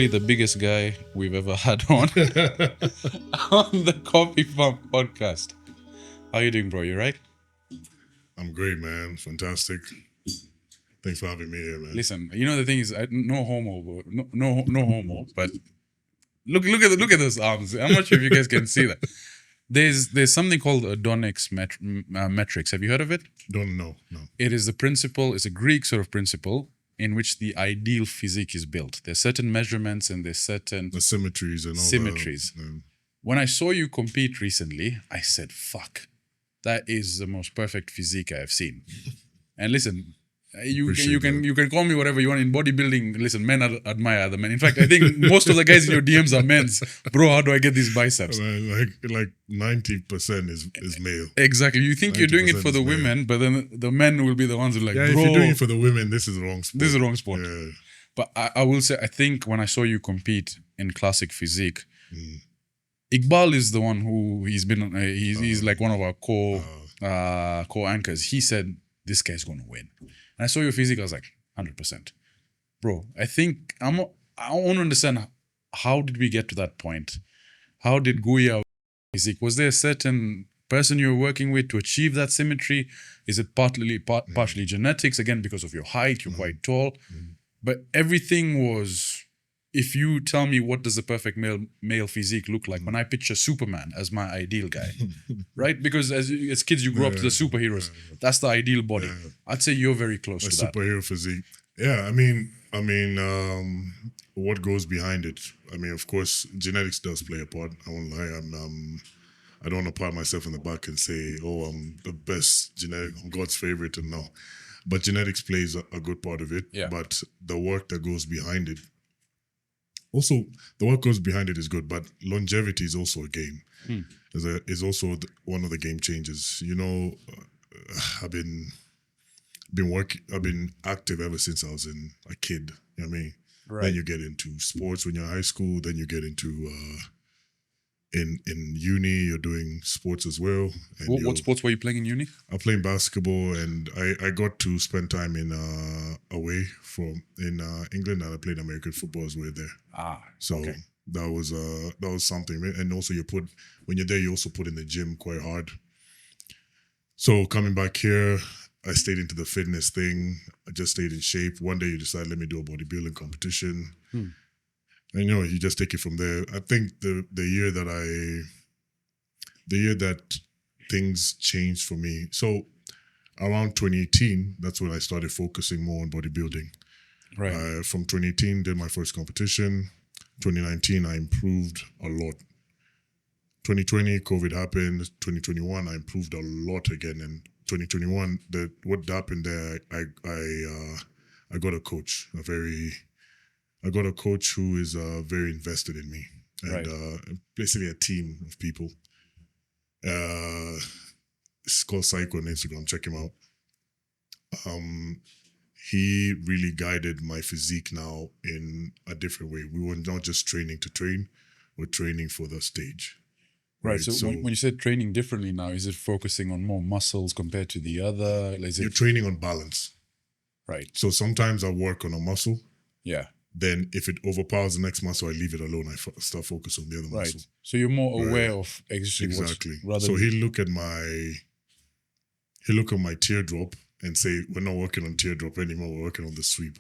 easily the biggest guy we've ever had on on the Coffee Pump podcast. How you doing, bro? You right? I'm great, man. Fantastic. Thanks for having me here, man. Listen, you know the thing is, no homo, bro. No homo. But look at those arms. I'm not sure if you guys can see that. There's something called Adonic's metrics. Have you heard of it? Don't know. No. It is the principle. It's a Greek sort of principle in which the ideal physique is built. There's certain measurements and there's certain The symmetries and all symmetries. that. When I saw you compete recently, I said, "Fuck, that is the most perfect physique I have seen." And listen, you can call me whatever you want in bodybuilding. Listen, men admire other men. In fact, I think most of the guys in your DMs are men's. Bro, how do I get these biceps? Like 90% is male. Exactly. You think you're doing it for 90% the is male. women, but then the men will be the ones who are like, Yeah, if bro, you're doing it for the women, this is the wrong sport. this is the wrong sport. Yeah. But I will say, I think when I saw you compete in classic physique, Iqbal is the one who he's like one of our core anchors. He said this guy's going to win. And I saw your physique, I was like 100%, bro. I think I want to understand, how did we get to that point? How did Guya physique? Was there a certain person you were working with to achieve that symmetry? Is it partially genetics, again because of your height? You're quite tall, but everything was. If you tell me what does the perfect male physique look like, when I picture Superman as my ideal guy, right? Because as kids, you grow up to the superheroes. That's the ideal body. I'd say you're very close to that. Superhero physique. Yeah, I mean, what goes behind it? I mean, of course, genetics does play a part. I won't lie. I don't want to pat myself in the back and say, "Oh, I'm the best genetic, I'm God's favorite," and no. But genetics plays a good part of it. Yeah. But the work that goes behind it. Also, the work goes behind it is good, but longevity is also a game. Is also one of the game changers. You know, I've been active ever since I was a kid. You know what I mean? Right. Then you get into sports when you're in high school. Then you get into in uni, you're doing sports as well. And What sports were you playing in uni? I'm playing basketball, and I got to spend time in away from in England, and I played American football as well there. So okay. that was something. And also when you're there, you also put in the gym quite hard. So coming back here, I stayed into the fitness thing. I just stayed in shape. One day you decide, let me do a bodybuilding competition. And you just take it from there. I think the year that things changed for me. So around 2018, that's when I started focusing more on bodybuilding. Right. From 2018, did my first competition. 2019, I improved a lot. 2020, COVID happened. 2021, I improved a lot again. And 2021, what happened there, I got a coach, I got a coach who is very invested in me, and basically a team of people. It's called Psycho on Instagram. Check him out. He really guided my physique now in a different way. We were not just training to train; we're training for the stage. Right. So when you said training differently now, is it focusing on more muscles compared to the other? You're training on balance. Right. So sometimes I work on a muscle. Yeah. Then if it overpowers the next muscle, I leave it alone. I start focusing on the other muscle. So you're more aware of exactly. So he look at my teardrop and say, "We're not working on teardrop anymore. We're working on the sweep."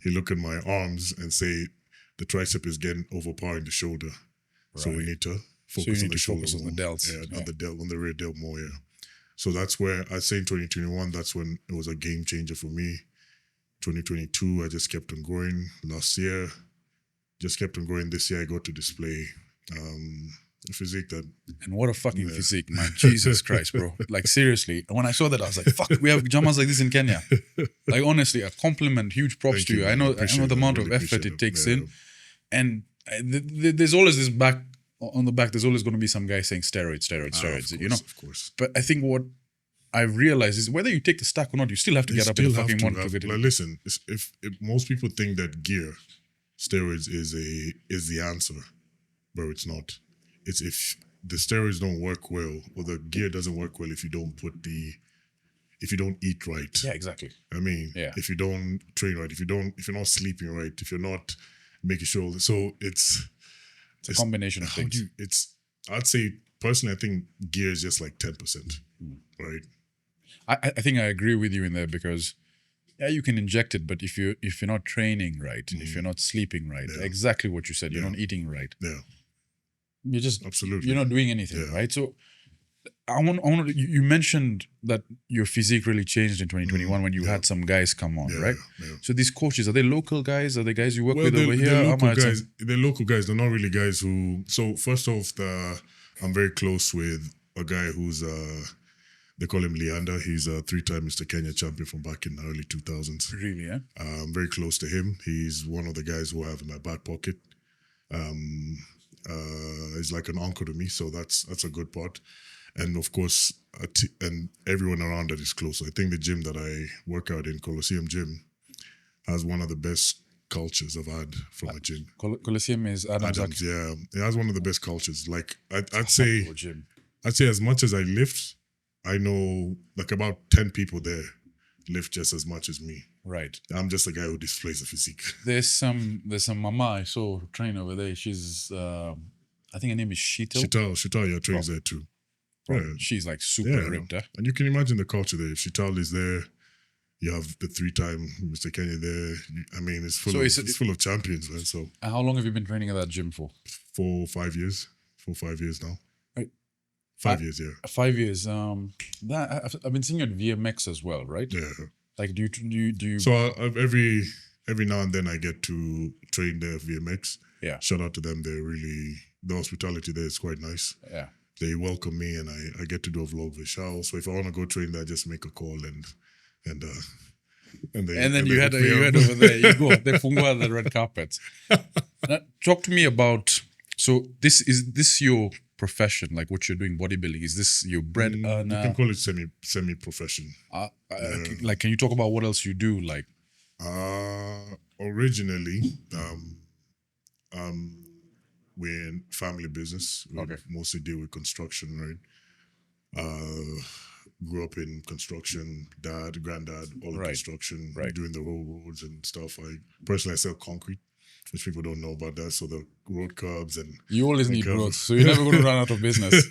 He look at my arms and say, "The tricep is getting overpowering the shoulder, so we need to focus on the shoulder, focus on the delts, on the rear delt more." Yeah. So that's where I say in 2021, that's when it was a game changer for me. 2022, I just kept on growing. Last year, just kept on growing. This year, I got to display a physique that... And what a fucking physique, man. Jesus Christ, bro. Like, seriously. When I saw that, I was like, fuck, we have jamas like this in Kenya. Like, honestly, a compliment, huge props to you. I know the amount of effort it takes in. And there's always this on the back, there's always going to be some guy saying steroids, Of course. But I think what I realize is whether you take the stack or not, you still have to get up in the fucking morning to get it. Like, listen, if most people think that gear, steroids is the answer, bro, it's not. It's if the steroids don't work well or the gear doesn't work well if you don't eat right. Yeah, exactly. I mean, if you don't train right, if you're not sleeping right, if you're not making sure. So it's a combination of things. I'd say personally, I think gear is just like 10%, right? I think I agree with you in there because you can inject it, but if you're not training right, if you're not sleeping right, exactly what you said, you're not eating right. Yeah. You're just absolutely you're not doing anything, right? So I want you mentioned that your physique really changed in 2021 when you had some guys come on, right? Yeah. So these coaches, are they local guys? Are they guys you work with over here? They're local guys. They're local guys. They're not really guys who. So first off, I'm very close with a guy who's they call him Leander. He's a 3-time Mr. Kenya champion from back in the early 2000s. Really, yeah? I'm very close to him. He's one of the guys who I have in my back pocket. He's like an uncle to me, so that's a good part. And of course, and everyone around that is close. I think the gym that I work out in, Colosseum Gym, has one of the best cultures I've had from a gym. Colosseum is Adams. Yeah, it has one of the best cultures. Like I'd say as much as I lift, I know like about 10 people there lift just as much as me. Right. I'm just a guy who displays a physique. There's some mama I saw train over there. She's I think her name is Sheetal. Sheetal, trains there too. Bro, she's like super ripped. And you can imagine the culture there. If Sheetal is there, you have the 3-time Mr. Kenya there. I mean, it's full of champions, man. So how long have you been training at that gym for? 4 or 5 years. 4 or 5 years now. 5 years, yeah. 5 years. That I've been seeing you at VMX as well, right? Yeah. Like, do you? So every now and then I get to train there at VMX. Yeah. Shout out to them. The hospitality there is quite nice. Yeah. They welcome me, and I get to do a vlog with Shao. So if I want to go train there, I just make a call and then you head over there. You go. They fungua the red carpets. Talk to me about. So this is your profession, like what you're doing, bodybuilding? Is this your bread earner? You can call it semi profession. Like, can you talk about what else you do? Like, originally, we're in family business. We mostly deal with construction, right? Grew up in construction, granddad, all in construction, doing the roads and stuff. I sell concrete, which people don't know about that. So the road curbs and you always need growth, so you're never going to run out of business.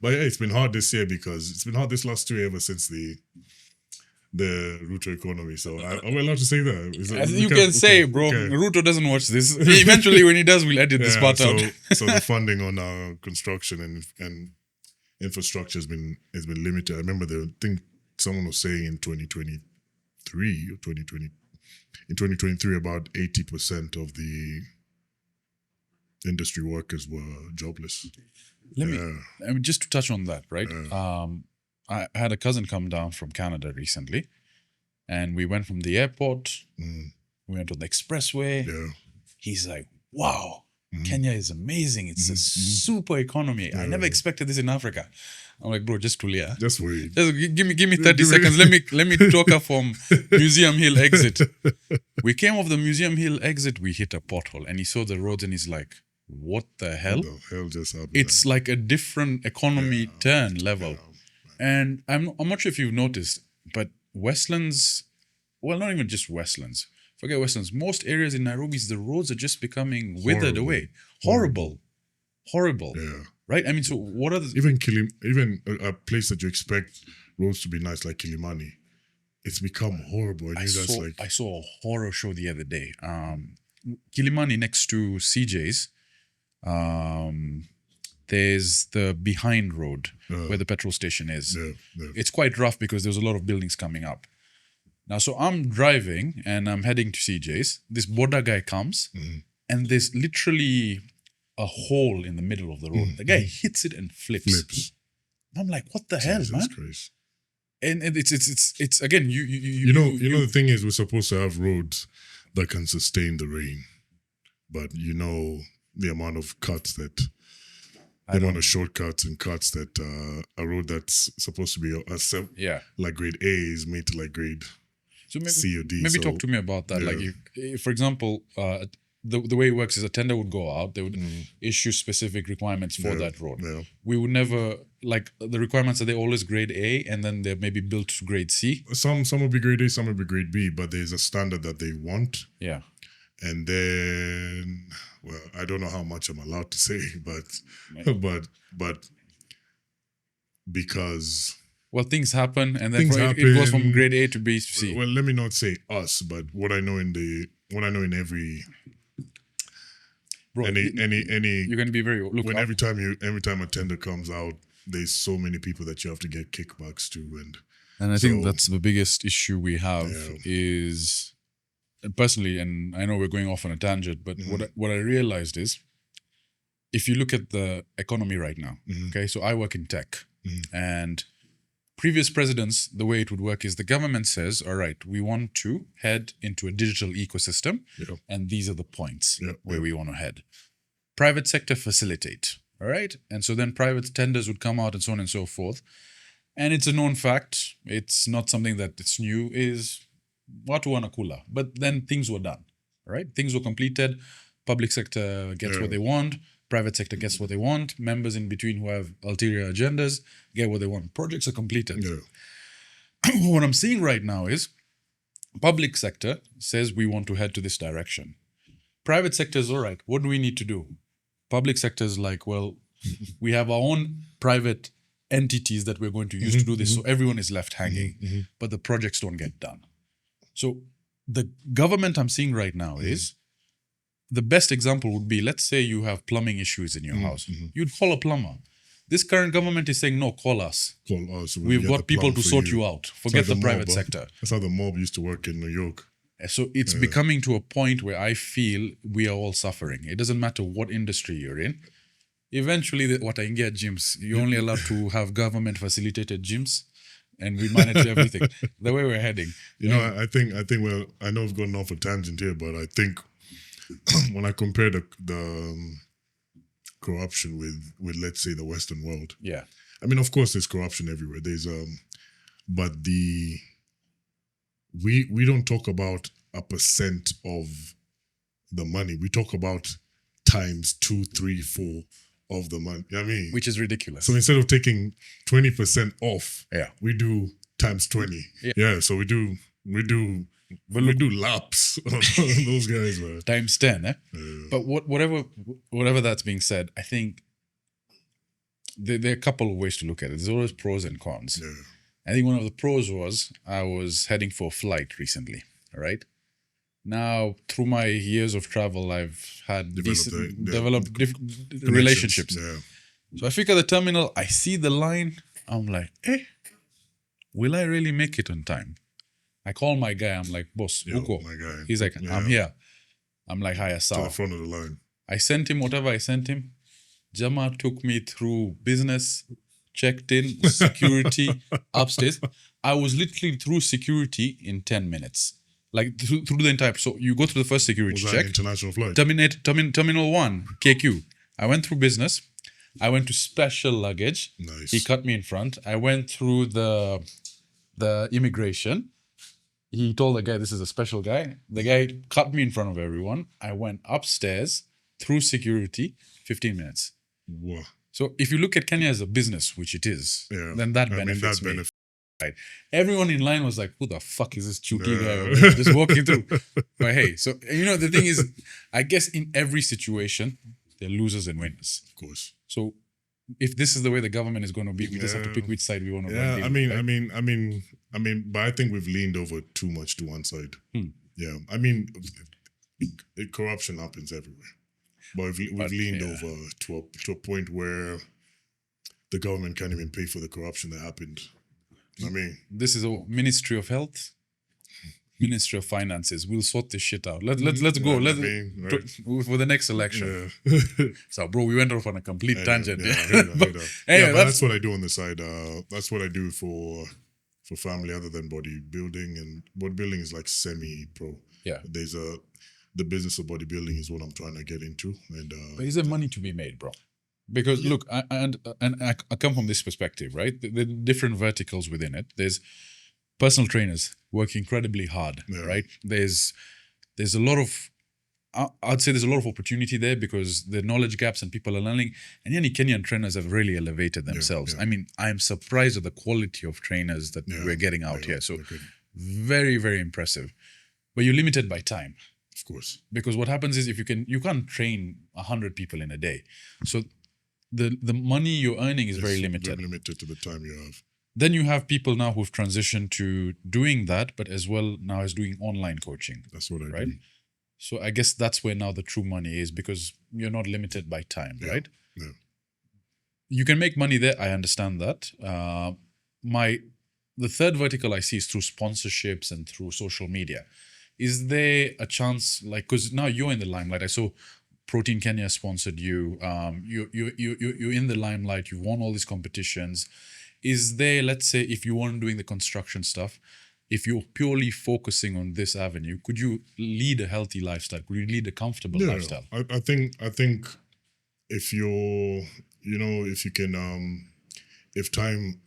But yeah, it's been hard this year because it's been hard this last 2 years ever since the Ruto economy. So are we allowed to say that? You can say, bro. Okay. Ruto doesn't watch this. Eventually, when he does, we'll edit this part out. So the funding on our construction and infrastructure has been limited. I remember I think someone was saying in 2023 or 2020. In 2023, about 80% of the industry workers were jobless. Let me just to touch on that, right? I had a cousin come down from Canada recently, and we went from the airport. We went on the expressway. Yeah. He's like, "Wow, Kenya is amazing. It's a super economy. I never expected this in Africa." I'm like, "Bro, just tulia. Just wait. Just give me 30 seconds. Let me talk her from Museum Hill exit." We came off the Museum Hill exit. We hit a pothole, and he saw the roads, and he's like, "What the hell? What the hell just happened?" It's like a different economy turn level. Yeah. And I'm not sure if you've noticed, but Westlands, well, not even just Westlands. Forget Westlands. Most areas in Nairobi, the roads are just becoming withered away. Horrible. Yeah. Right? I mean, so what are the... Even a place that you expect roads to be nice, like Kilimani, it's become horrible. And I saw a horror show the other day. Kilimani next to CJ's, there's the behind road where the petrol station is. It's quite rough because there's a lot of buildings coming up. Now, so I'm driving and I'm heading to CJ's. This border guy comes and there's literally a hole in the middle of the road. The guy hits it and flips. I'm like, what the hell, man? Christ. And it's again, you know the thing is, we're supposed to have roads that can sustain the rain, but you know the amount of cuts that the amount of shortcuts and cuts that a road that's supposed to be like grade A is made to like grade C or D. Maybe talk to me about that. Yeah. Like, if, for example, the way it works is a tender would go out. They would issue specific requirements for that road. Yeah. We would never, like, the requirements are they always grade A and then they're maybe built to grade C? Some will be grade A, some will be grade B, but there's a standard that they want. Yeah. And then, well, I don't know how much I'm allowed to say, but because Well, things happen, and then Things it goes from happen. grade A to B to C. well, let me not say us, but what I know in every Bro, any you're going to be very look. when every time a tender comes out, there's so many people that you have to get kickbacks to, And I think So- that's the biggest issue we have Yeah. is personally, and I know we're going off on a tangent, but what I realized is if you look at the economy right now, okay, so I work in tech and previous presidents, the way it would work is the government says, all right, we want to head into a digital ecosystem and these are the points where we want to head. Private sector facilitate, all right? And so then private tenders would come out and so on and so forth. And it's a known fact. It's not something that it's new, is watu wanakula. But then things were done, all right? Things were completed. Public sector gets what they want. Private sector gets what they want. Members in between who have ulterior agendas get what they want. Projects are completed. What I'm seeing right now is public sector says we want to head to this direction. Private sector is all right. What do we need to do? Public sector is like, well, we have our own private entities that we're going to use to do this. So everyone is left hanging, but the projects don't get done. So the government I'm seeing right now is the best example would be, let's say you have plumbing issues in your house. You'd call a plumber. This current government is saying, no, call us. Call us. We've got people to sort you out. Forget the private sector. That's how the mob used to work in New York. So it's becoming to a point where I feel we are all suffering. It doesn't matter what industry you're in. Eventually, what I can get gyms, you're only allowed to have government facilitated gyms and we manage everything. The way we're heading. You know, I think, well, I know I've gone off a tangent here, but I think when I compare the corruption with let's say the Western world. Yeah. I mean, of course, there's corruption everywhere. But we don't talk about a percent of the money. We talk about times 2, 3, 4 of the money. You know what I mean? Which is ridiculous. So instead of taking 20% off, we do times 20. Yeah. So we do laps on those guys, man. Times 10, eh? But whatever that's being said, I think there are a couple of ways to look at it. There's always pros and cons. Yeah. I think one of the pros was I was heading for a flight recently, all right? Now, through my years of travel, I've had developed relationships. Yeah. So I figure the terminal, I see the line, I'm like, will I really make it on time? I call my guy, I'm like, boss, Uko. My guy. He's like, I'm here. I'm like, hi, To the Asao. front of the line. I sent him whatever I sent him. Jama took me through business, checked in, security, upstairs. I was literally through security in 10 minutes. Like through the entire. So you go through the first security Was that an check. international flight? Terminal 1, KQ. I went through business. I went to special luggage. Nice. He cut me in front. I went through the immigration. He told the guy, this is a special guy. The guy cut me in front of everyone. I went upstairs through security, 15 minutes. Wow. So if you look at Kenya as a business, which it is, then that benefits me. Right. Everyone in line was like, who the fuck is this chuki guy just walking through? But hey, so, you know, the thing is, I guess in every situation, there are losers and winners. Of course. So if this is the way the government is going to be, we just have to pick which side we want to Yeah, deal I with, mean, but I think we've leaned over too much to one side. Yeah, I mean, corruption happens everywhere, but we've leaned over to a point where the government can't even pay for the corruption that happened. I mean, this is a Ministry of Health, Ministry of Finances. We'll sort this shit out. Let's go. For the next election. Yeah. So, bro, we went off on a complete tangent. I heard that. Anyway, but that's what I do on the side. That's what I do for family, other than bodybuilding. And bodybuilding is like semi-pro. Yeah. There's the business of bodybuilding is what I'm trying to get into. And but is there money to be made, bro? Because look, I come from this perspective, right? The different verticals within it. There's personal trainers work incredibly hard, right? There's a lot of, I'd say there's a lot of opportunity there because the knowledge gaps and people are learning. And any Kenyan trainers have really elevated themselves. I mean, I'm surprised at the quality of trainers that we're getting out here. So very, very impressive. But you're limited by time. Of course. Because what happens is you can't train 100 people in a day. So the money you're earning is very limited. Very limited to the time you have. Then you have people now who've transitioned to doing that, but as well now is doing online coaching. That's what I right? do. So I guess that's where now the true money is, because you're not limited by time, right? Yeah. You can make money there. I understand that. The third vertical I see is through sponsorships and through social media. Is there a chance, like, because now you're in the limelight? I saw Protein Kenya sponsored you. You're in the limelight. You've won all these competitions. Is there, let's say, if you weren't doing the construction stuff, if you're purely focusing on this avenue, could you lead a healthy lifestyle? Could you lead a comfortable lifestyle? I think if you're, if you can, if time,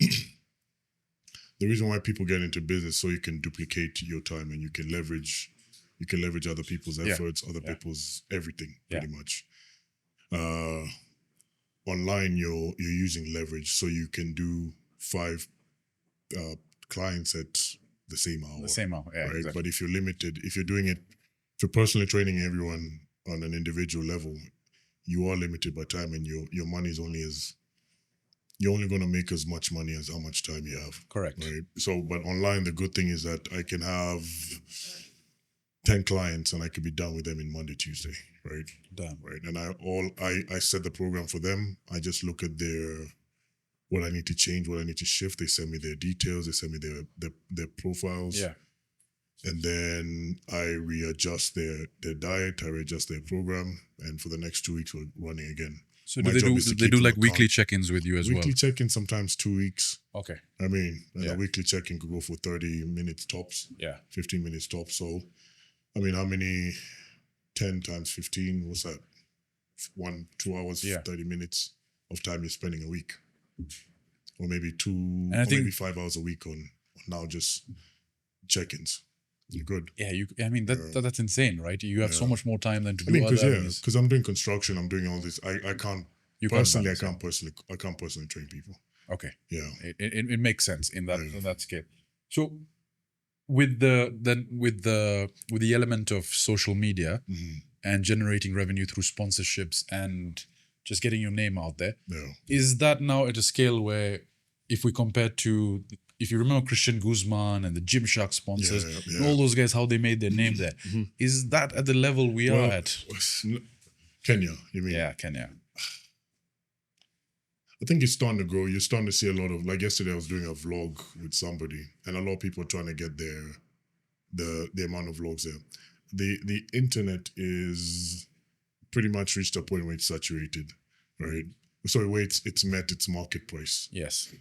the reason why people get into business so you can duplicate your time and you can leverage other people's efforts, other people's everything, pretty much. Online, you're using leverage, so you can do 5 clients at the same hour. Yeah, right. exactly. But if you're limited, if you're personally training everyone on an individual level, you are limited by time, and your money is you're only going to make as much money as how much time you have. Correct. Right. So, but online, the good thing is that I can have 10 clients and I could be done with them in Monday, Tuesday. Right. Damn. Right. And I set the program for them. I just look at what I need to change, what I need to shift. They send me their details. They send me their profiles. Yeah. And then I readjust their diet. I readjust their program. And for the next 2 weeks, we're running again. So do they do like weekly check-ins with you as well? Weekly check-in, sometimes 2 weeks. Okay. I mean, a weekly check-in could go for 30 minutes tops. Yeah. 15 minutes tops. So, I mean, how many? 10 times 15, what's that? 2 hours, 30 minutes of time you're spending a week. Or maybe maybe 5 hours a week on now just check-ins. You're good. Yeah, that's insane, right? You have so much more time than to do other things. Because I'm doing construction, I'm doing all this. I can't personally train people. Okay. Yeah. It makes sense in that scale. So with the element of social media and generating revenue through sponsorships and just getting your name out there, is that now at a scale where, if we compare to, if you remember Christian Guzman and the Gymshark sponsors, and all those guys, how they made their name there, is that at the level we are at? Kenya, you mean? Yeah, Kenya. I think it's starting to grow. You're starting to see a lot of, like yesterday I was doing a vlog with somebody, and a lot of people are trying to get the amount of vlogs there. The internet is pretty much reached a point where it's saturated, right? Sorry, where it's met its market price. Yes.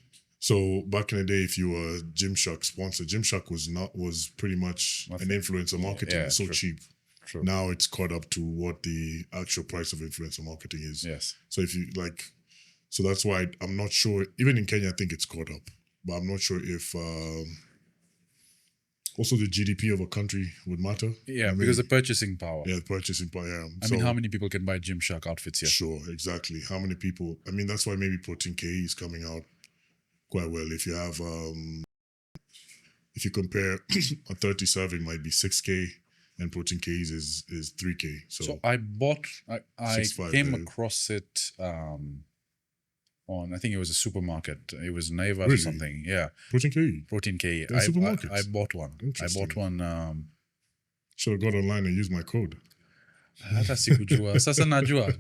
So back in the day, if you were a Gymshark sponsor, Gymshark was pretty much an influencer marketing. It's so cheap. True. Now it's caught up to what the actual price of influencer marketing is. Yes. So if you so that's why I'm not sure. Even in Kenya, I think it's caught up, but I'm not sure if also the GDP of a country would matter. Yeah, because the purchasing power. Yeah, the purchasing power. Yeah. I mean, how many people can buy Gymshark outfits here? Sure, exactly. How many people? I mean, that's why maybe Protein K is coming out quite well. If you have, if you compare a 30 serving might be 6K and Protein K's is 3K. So I came across it on, I think it was a supermarket. It was Naivas or something. Yeah. Protein K. I bought one. Should have got online and used my code. Hata sikujua. Sasa najua.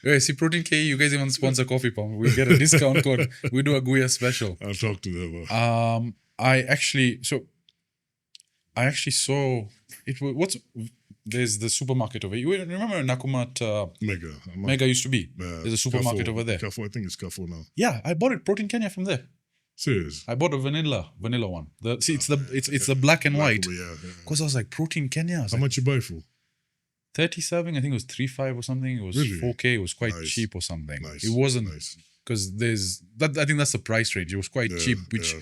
Hey, see Protein K, you guys even sponsor CoffeePump. We get a discount code. We do a Guya special. I'll talk to them. I actually saw it. There's the supermarket over here. You remember Nakumat Mega used to be? There's a supermarket over there. Carrefour, I think it's Carrefour now. Yeah, I bought it Protein Kenya from there. Serious? I bought a vanilla one. It's the black and white. Because I was like, Protein Kenya. How much you buy for? 30 serving, I think it was 3.5 or something. It was 4K. It was quite cheap or something. Nice. It wasn't, because there's that. I think that's the price range. It was quite cheap, which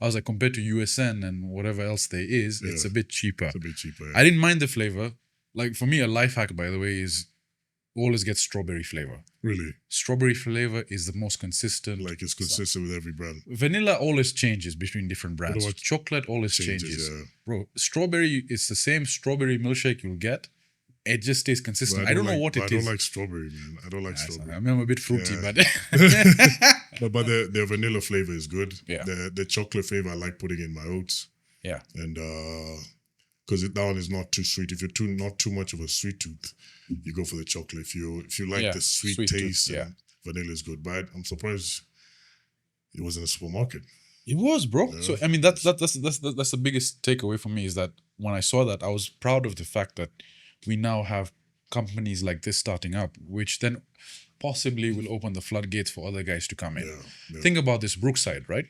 I was like, compared to USN and whatever else there is, it's a bit cheaper. It's a bit cheaper. I didn't mind the flavor. Like, for me, a life hack, by the way, is always get strawberry flavor. Really? Strawberry flavor is the most consistent. Like it's consistent with every brand. Vanilla always changes between different What brands. about Chocolate always changes. Yeah. Bro, strawberry, it's the same strawberry milkshake you'll get. It just stays consistent. I don't know what it is. I don't like strawberry, man. I don't like strawberry. I'm a bit fruity, but but the vanilla flavor is good. Yeah. The chocolate flavor I like putting in my oats. Yeah. And because that one is not too sweet. If you're not too much of a sweet tooth, you go for the chocolate. If you like the sweet taste, tooth, vanilla is good. But I'm surprised it was in a supermarket. It was, bro. Yeah. So I mean, that's the biggest takeaway for me is that when I saw that, I was proud of the fact that we now have companies like this starting up, which then possibly will open the floodgates for other guys to come in. Yeah. Think about this, Brookside, right?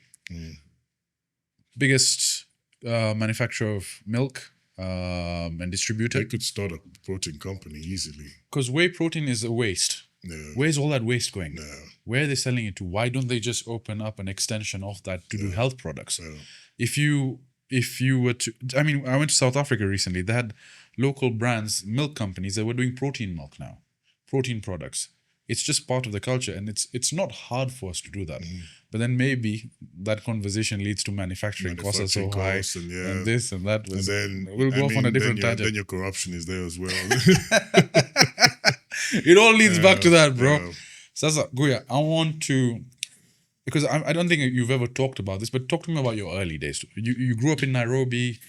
Biggest manufacturer of milk and distributor. They could start a protein company easily. Because whey protein is a waste. Yeah. Where's all that waste going? Yeah. Where are they selling it to? Why don't they just open up an extension of that to do health products? Yeah. If you were to, I mean, I went to South Africa recently. They had local brands, milk companies that were doing protein milk now, protein products. It's just part of the culture, and it's not hard for us to do that. But then maybe that conversation leads to manufacturing costs are so high, and this and that. And then we'll go off on a different tangent. Then your corruption is there as well. It all leads back to that, bro. Yeah. Sasa, Guya, I want to, because I don't think you've ever talked about this, but talk to me about your early days. You grew up in Nairobi,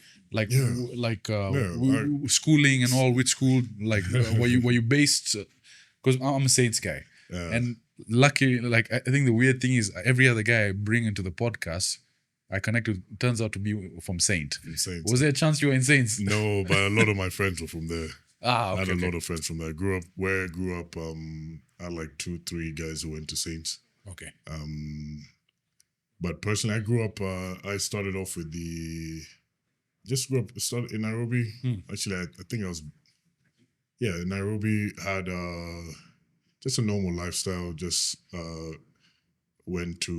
schooling and all. Which school? Like, were you based? Because I'm a Saints guy, and lucky, like I think the weird thing is every other guy I bring into the podcast, I connect with, turns out to be from Saint. Was there a chance you were in Saints? No, but a lot of my friends were from there. Okay, I had a lot of friends from there. I grew up. I had like 2-3 guys who went to Saints. Okay. But personally, I grew up. I started off with started in Nairobi. Actually, I think I was. Yeah, Nairobi had just a normal lifestyle. Just went to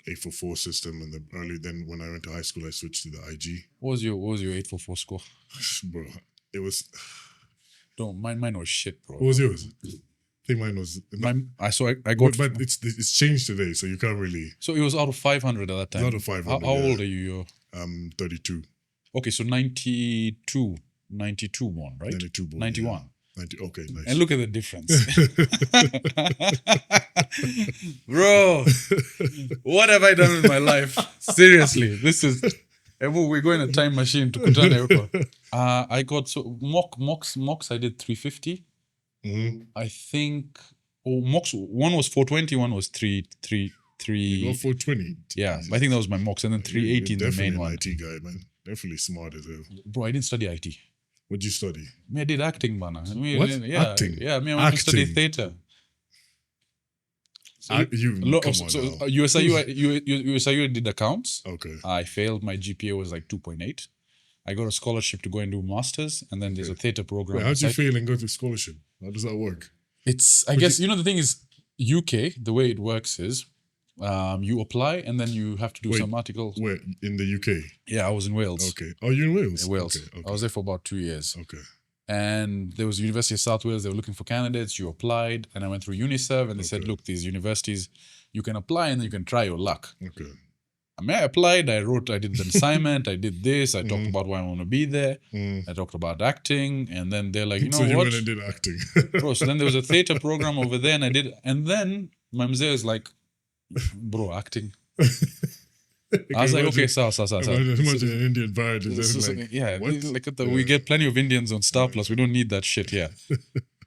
844 system, and then when I went to high school, I switched to the IG. What was your 844 score? Bro, it was. Don't mine was shit, bro. What was yours? I think mine was. I got. But it's changed today, so you can't really. So it was out of 500 at that time. Out of 500. How old are you? I'm 32. Okay, so 92 born, right? 92 born. 91. Yeah. 90, okay, nice. And look at the difference. Bro, what have I done with my life? Seriously, this is... We're going a time machine to Kutana. I got... So, mocks, I did 350. I think... Oh, mocks, one was 420, one was 3... You got 420? Yeah, I think that was my mocks. And then 380 in the main one. Definitely an IT guy, man. Definitely smart as hell. Bro, I didn't study IT. What'd you study? I did acting, man. What? Yeah, Acting? Yeah, I went to study theatre. USIU did accounts. Okay. I failed. My GPA was like 2.8. I got a scholarship to go and do masters, and then there's a theatre program. Wait, how'd you fail and go to scholarship? How does that work? I guess the thing is, UK, the way it works is, you apply and then you have to do some articles. Where? In the UK? Yeah, I was in Wales. Okay. Oh, you're in Wales? In Wales. Okay. I was there for about 2 years. Okay. And there was University of South Wales. They were looking for candidates. You applied, and I went through UNICEF, and they said, look, these universities, you can apply and then you can try your luck. Okay. I mean, I applied, I did the assignment, I did this, I talked about why I want to be there, I talked about acting, and then they're like, you know so what? So you went and did acting. Bro, so then there was a theatre program over there, and then my mzee is like, bro, acting. I was like, okay, Imagine an Indian bride. We get plenty of Indians on Star Plus. We don't need that shit here.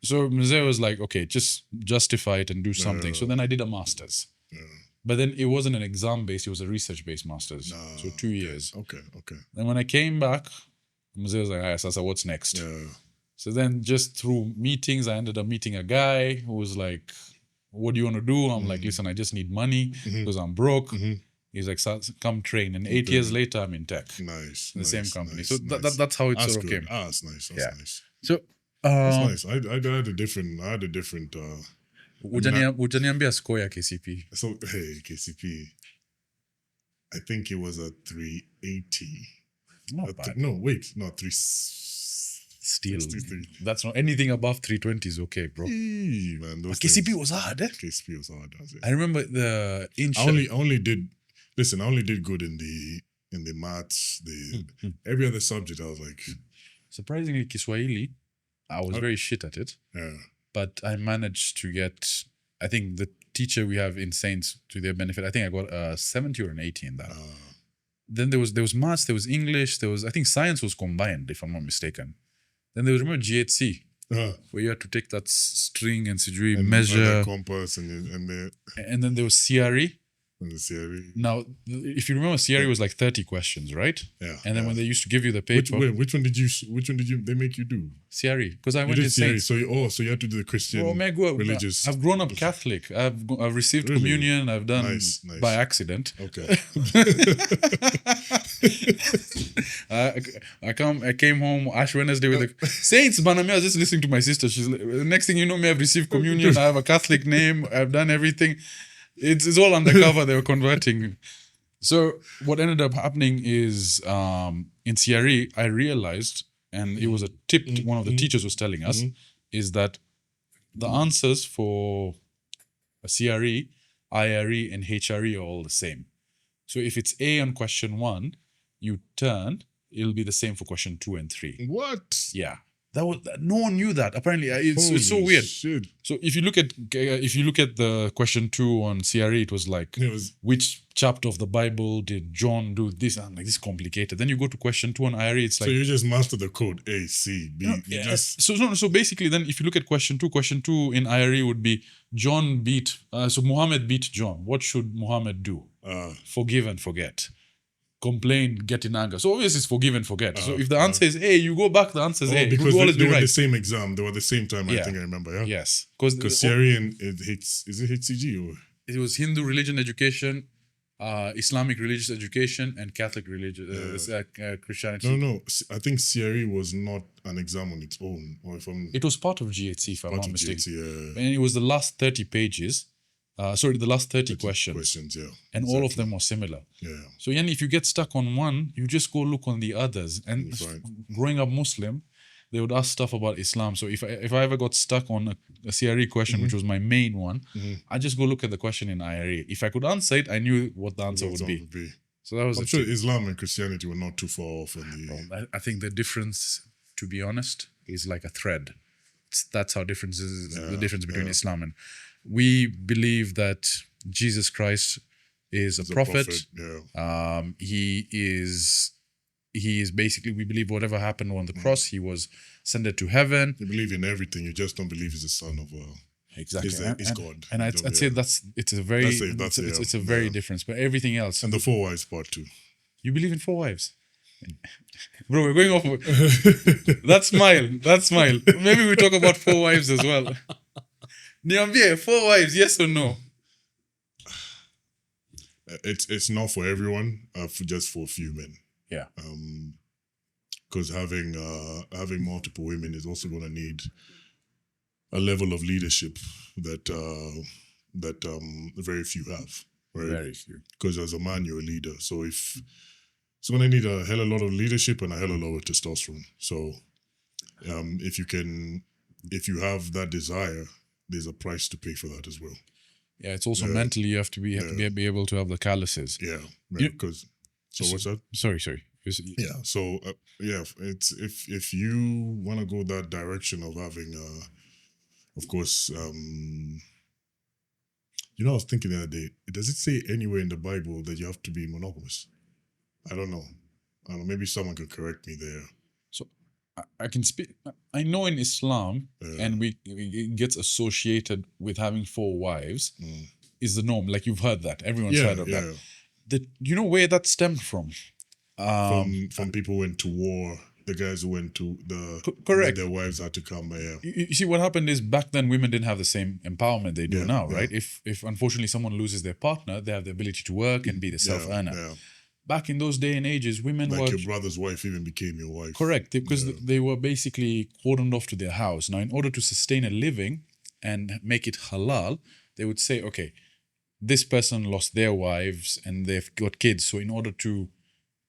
So Mzee was like, okay, just justify it and do something. So then I did a master's. But then it wasn't an exam-based, it was a research-based master's. So 2 years. Okay. And when I came back, Mzee was like, Sasa, what's next? Yeah. So then just through meetings, I ended up meeting a guy who was like, what do you want to do? I'm like, listen, I just need money because I'm broke. He's like, come train. And 8 years later, I'm in tech. Nice. In the same company. Nice, so that's how it sort of came. That's nice. That's nice. So, that's nice. I had a different... Ujaniambia score ya KCP. So, hey, KCP. I think it was a 380. Not bad. No, wait. No, 360. Still, 63. that's not anything above 320 is okay, bro. Eee, man, those But KCP things- was hard, eh? KCP was hard. That's it. I remember the inch. I only did good in the maths, every other subject. I was like, Surprisingly, Kiswahili, I was very shit at it. yeah, But I managed to get, I think the teacher we have in Saints, to their benefit, I think I got a 70 or an 80 in that. Then there was maths, there was English, there was, I think science was combined, if I'm not mistaken. Then there was, remember GHC, where you had to take that string and sijui measure. the compass and then there was CRE. the theory. Now, if you remember, CRE was like 30 questions, right? Yeah. And then when they used to give you the paper, Which one did they make you do? CRE, because I You went did to Saints. So you had to do the Christian religious. I've grown up Catholic. I've received Really? communion. I've done Nice. by accident. Okay. I came home Ash Wednesday with the Saints. Banami, I was just listening to my sister. She's like, the next thing you know, I've received communion. I have a Catholic name. I've done everything. It's all undercover. They were converting. So what ended up happening is in CRE, I realized, and it was a tip one of the teachers was telling us, is that the answers for a CRE, IRE, and HRE are all the same. So if it's A on question 1, you turn, it'll be the same for question 2 and 3. What? Yeah. No one knew that. Apparently, it's so weird. Shit. So if you look at the question 2 on CRE, it was like which chapter of the Bible did John do this? I'm like, this is complicated. Then you go to question 2 on IRE, it's like, so you just master the code A, C, B. No, so basically, then if you look at question 2 in IRE would be so Muhammad beat John. What should Muhammad do? Forgive and forget. Complain, get in anger. So obviously it's forgive and forget. So if the answer is A, you go back, the answer is A. Because always they be were right. the same exam. They were the same time, I think I remember, yeah? Yes. Because Syrian, is it HCG or? It was Hindu religion education, Islamic religious education, and Catholic Christianity. No. I think CRE was not an exam on its own. Or if I'm It was part of GHC, if I'm not mistaken. GHC, And it was the last 30 pages. The last 30 questions. Yeah. And all of them were similar. Yeah. So, if you get stuck on one, you just go look on the others. And growing up Muslim, they would ask stuff about Islam. So if I ever got stuck on a CRE question, which was my main one, I just go look at the question in IRE. If I could answer it, I knew what the answer would be. So that was I'm sure Islam and Christianity were not too far off on the. I think the difference, to be honest, is like a thread. That's how the difference between Islam and we believe that Jesus Christ is a prophet. He is basically, we believe whatever happened on the cross, he was ascended to heaven. You believe in everything, you just don't believe he's the son of exactly. He's God. And I'd say it's a very difference. But everything else. And the 4 wives part too. You believe in 4 wives? Bro, we're going off. That smile. Maybe we talk about 4 wives as well. Niambie, 4 wives, yes or no? It's not for everyone, just for a few men. Yeah. Because having multiple women is also going to need a level of leadership that very few have. Right? Very few. Because as a man, you're a leader. So it's going to need a hell of a lot of leadership and a hell of a lot of testosterone. So if you have that desire, there's a price to pay for that as well. Yeah, it's also mentally you have to be able to have the calluses. Yeah, because what's that? Sorry. Yeah, so it's if you want to go that direction of having, of course, I was thinking the other day. Does it say anywhere in the Bible that you have to be monogamous? I don't know. Maybe someone could correct me there. So I can speak. I know in Islam, and it gets associated with having 4 wives, is the norm. Like you've heard that. Everyone's heard of that. You know where that stemmed from? From people who went to war. The guys who went to correct. Their wives had to come. You see, what happened is back then women didn't have the same empowerment they do now, right? If unfortunately someone loses their partner, they have the ability to work and be the self-earner. Yeah. Back in those day and ages, women were... your brother's wife even became your wife. Correct, because they were basically cordoned off to their house. Now, in order to sustain a living and make it halal, they would say, okay, this person lost their wives and they've got kids. So in order to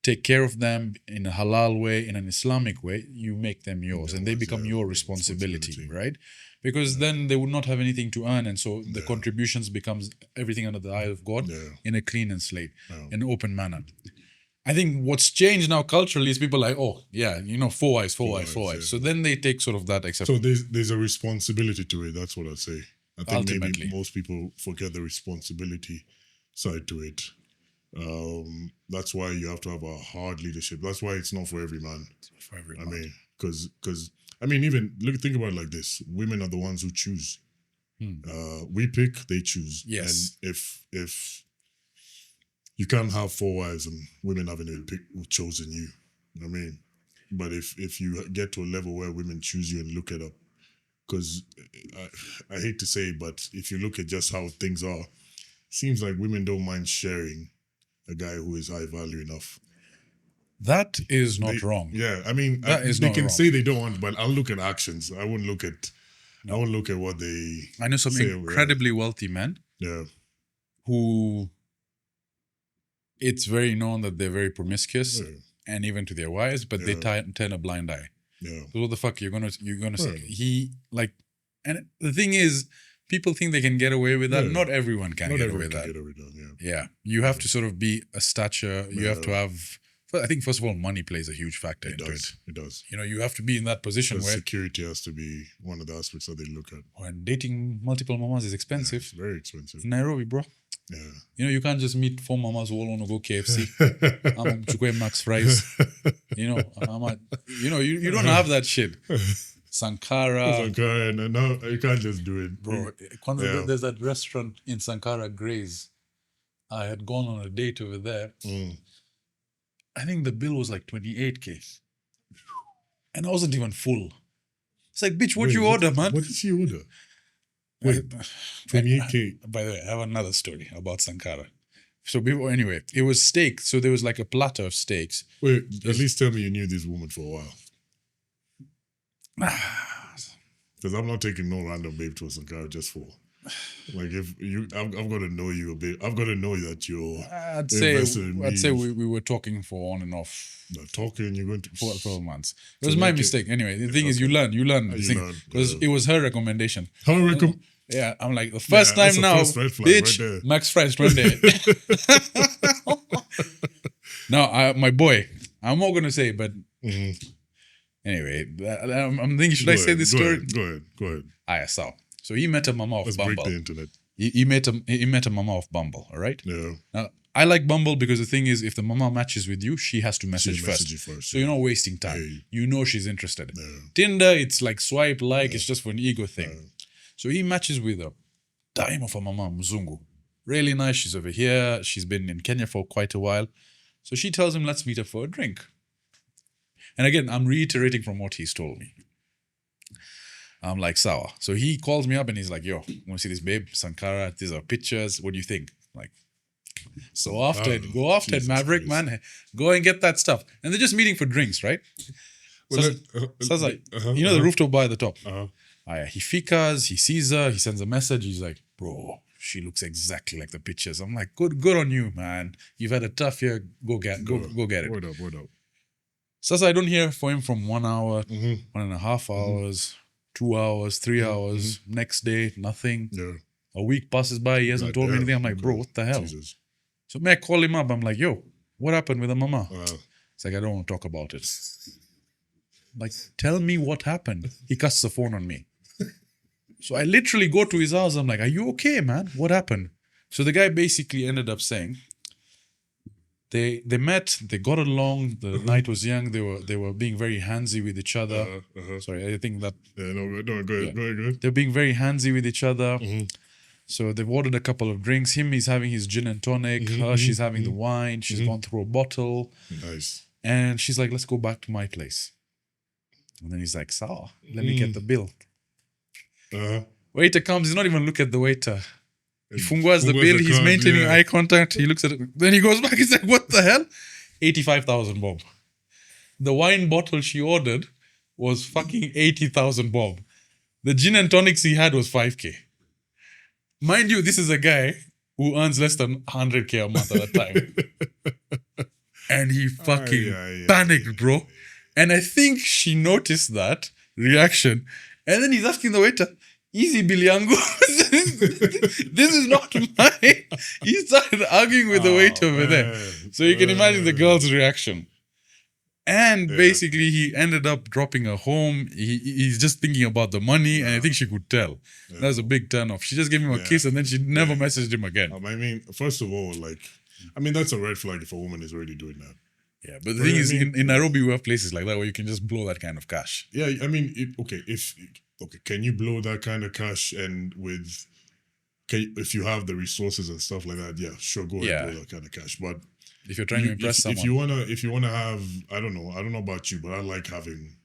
take care of them in a halal way, in an Islamic way, you make them yours, and they become your responsibility, right? Because then they would not have anything to earn, and so the contributions becomes everything under the eye of God in a clean and slate, in an open manner. I think what's changed now culturally is people like, oh yeah, 4 wives. So then they take sort of that acceptance. So there's a responsibility to it. That's what I'd say. I think Ultimately. maybe most people forget the responsibility side to it. That's why you have to have a hard leadership. That's why it's not for every man. For every I man. mean, because even think about it like this: women are the ones who choose. We pick, they choose. Yes. And if you can't have 4 wives and women haven't chosen you, I mean, but if you get to a level where women choose you and look it up, because I hate to say it, but if you look at just how things are, seems like women don't mind sharing a guy who is high value enough. That is not wrong. Yeah, I mean, they can say they don't want, but I'll look at actions. I won't look at what they. I know some incredibly wealthy men. Yeah. Who. It's very known that they're very promiscuous, and even to their wives, but they turn a blind eye. Yeah. So what the fuck you're gonna say? And the thing is, people think they can get away with that. Not everyone can get away with that. Yeah, you have to sort of be a stature. You have to have. I think first of all, money plays a huge factor into it. It does. You have to be in that position where security has to be one of the aspects that they look at. When dating multiple mamas is expensive. It's very expensive. In Nairobi, bro. Yeah. You can't just meet 4 mamas who all want to go KFC. I'm chukwe Max Fries. You don't have that shit. Sankara. No, you can't just do it. Bro, there's that restaurant in Sankara, Graze. I had gone on a date over there. I think the bill was like 28K. And I wasn't even full. It's like, bitch, what you order, man? What did she order? Wait, 28K. By the way, I have another story about Sankara. So anyway, it was steak. So there was like a platter of steaks. Wait, at least tell me you knew this woman for a while. Because I'm not taking no random babe to a Sankara just for. Like I've got to know you a bit. I've got to know that you're. I'd say we were talking for on and off. Talking, you're going to for 12 months. It was my mistake. Anyway, the thing is, you learn the thing because it was her recommendation. Yeah, I'm like the first time now, bitch. Right Max Fries one day. Now, my boy, I'm not gonna say, but anyway, I'm thinking, should I say this story? Go ahead. I saw. So he met a mama off Bumble. Break the internet. He met a mama off Bumble, all right? Yeah. Now, I like Bumble because the thing is, if the mama matches with you, she has to message first. So you're not wasting time. Yeah. She's interested. Yeah. Tinder, it's like swipe it's just for an ego thing. Yeah. So he matches with a dime of a mama Mzungu. Really nice. She's over here. She's been in Kenya for quite a while. So she tells him, let's meet up for a drink. And again, I'm reiterating from what he's told me. I'm like, sour. So he calls me up and he's like, yo, want to see this babe? Sankara, these are pictures. What do you think? Like, so after it, go after it, Maverick, man. Go and get that stuff. And they're just meeting for drinks, right? So the rooftop bar at the top. He fikas, he sees her, he sends a message. He's like, bro, she looks exactly like the pictures. I'm like, good on you, man. You've had a tough year. Go get it. Word up. So I don't hear from him from 1 hour, 1.5 hours. 2 hours, 3 hours, next day, nothing. Yeah. A week passes by, he hasn't told me anything. I'm like, bro, what the hell? Jesus. So I call him up. I'm like, yo, what happened with the mama? It's like, I don't want to talk about it. Like, tell me what happened. He cuts the phone on me. So I literally go to his house. I'm like, are you okay, man? What happened? So the guy basically ended up saying, They met, they got along, the night was young, they were being very handsy with each other. Sorry, I think that... Go ahead. They're being very handsy with each other. So they've ordered a couple of drinks. He's having his gin and tonic. Her, she's having the wine. She's gone through a bottle. Nice. And she's like, let's go back to my place. And then he's like, sawa, let me get the bill. Waiter comes, he's not even look at the waiter. He funguas the bill, he's maintaining eye contact, he looks at it, then he goes back, he's like, what the hell? 85,000 bob. The wine bottle she ordered was fucking 80,000 bob. The gin and tonics he had was 5K. Mind you, this is a guy who earns less than 100K a month at a time. And he fucking yeah, panicked, yeah, bro. And I think she noticed that reaction. And then he's asking the waiter, easy, Biliango. This is not mine. He started arguing with the waiter over there. So you can imagine the girl's reaction. And basically, he ended up dropping her home. He's just thinking about the money, and I think she could tell. That was a big turn off. She just gave him a kiss, and then she never messaged him again. I mean, first of all, like, I mean, that's a red flag if a woman is already doing that. Yeah, but the thing is, in Nairobi, we have places like that where you can just blow that kind of cash. Yeah, I mean, can you blow that kind of cash and if you have the resources and stuff like that? Yeah, sure, go ahead and blow that kind of cash, but. If you're trying to impress someone, if you wanna have, I don't know about you, but I like having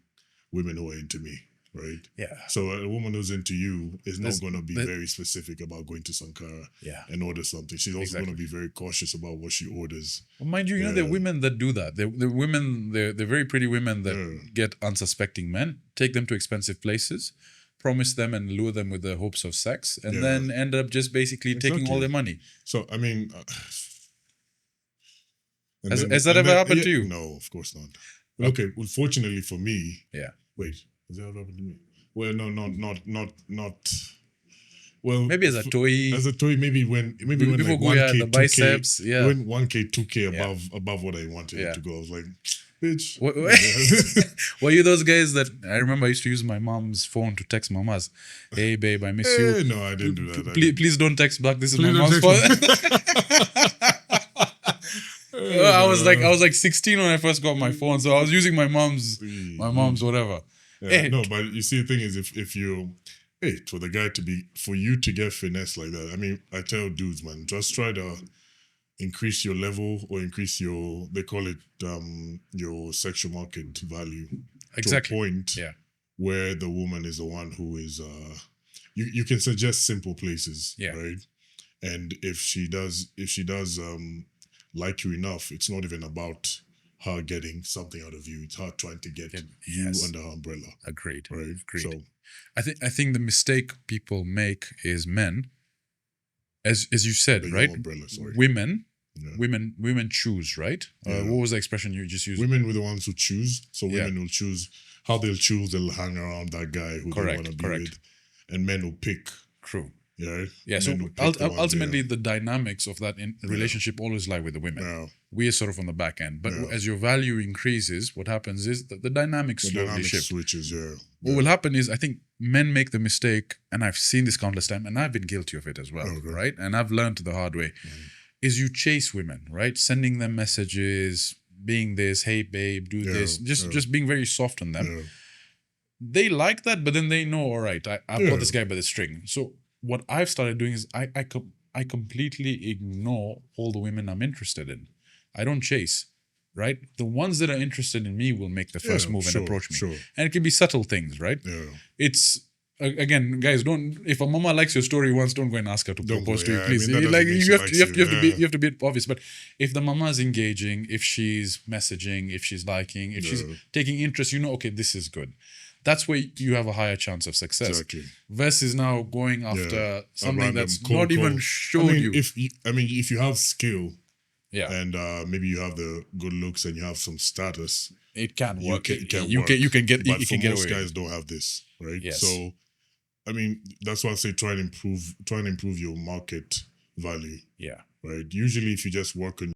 women who are into me, right? Yeah. So a woman who's into you is not going to be very specific about going to Sankara and order something. She's also going to be very cautious about what she orders. Well, mind you, there are women that do that. They're women. They're very pretty women that get unsuspecting men, take them to expensive places, promise them and lure them with the hopes of sex, and then end up just basically taking all their money. So I mean. Has that ever happened to you? No, of course not. Okay, well, fortunately for me. Yeah. Wait, has that ever happened to me? Well, no, not. Well, maybe as a toy. As a toy, maybe when like Guya, 1K, the biceps, 2K, when 1K, 2K above what I wanted it to go. I was like, bitch. Were you those guys that I remember I used to use my mom's phone to text mamas? Hey babe, I miss you. No, I didn't do that. Please don't text back. This is my mom's phone. I was like 16 when I first got my phone, so I was using my mom's whatever. No, but you see, the thing is, if you, for you to get finesse like that, I mean, I tell dudes, man, just try to increase your level or increase your, they call it your sexual market value to a point where the woman is the one who is, you can suggest simple places, right? And if she does like you enough, it's not even about her getting something out of you. It's her trying to get you under her umbrella. Agreed. Right. Agreed. So I think the mistake people make is men, as you said, right? Umbrella, Women choose, right? What was the expression you just used? Women were the ones who choose. So women will choose how they'll choose. They'll hang around that guy who they want to be with, and men will pick. True. Yeah. So ultimately, the dynamics of that relationship always lie with the women. Yeah. We are sort of on the back end, but as your value increases, what happens is that the dynamics slowly shift. Switches. What will happen is, I think men make the mistake, and I've seen this countless times, and I've been guilty of it as well, right? And I've learned the hard way. Is you chase women, right? Sending them messages, being this, hey babe, do this, just being very soft on them. They like that, but then they know, all right, I've got this guy by the string. So what I've started doing is I completely ignore all the women I'm interested in. I don't chase, right? The ones that are interested in me will make the first move and approach me. And it can be subtle things, right? It's, again, guys, if a mama likes your story once, don't go and ask her to propose to you, please. You have to be obvious. But if the mama is engaging, if she's messaging, if she's liking, if she's taking interest, okay, this is good. That's where you have a higher chance of success. Exactly. Versus now going after something that's not even showed you. If you have skill, and maybe you have the good looks and you have some status, it can work. You can get. But you can get most away. guys don't have this, right? Yes. So, I mean, that's why I say try and improve your market value. Yeah. Right. Usually, if you just work on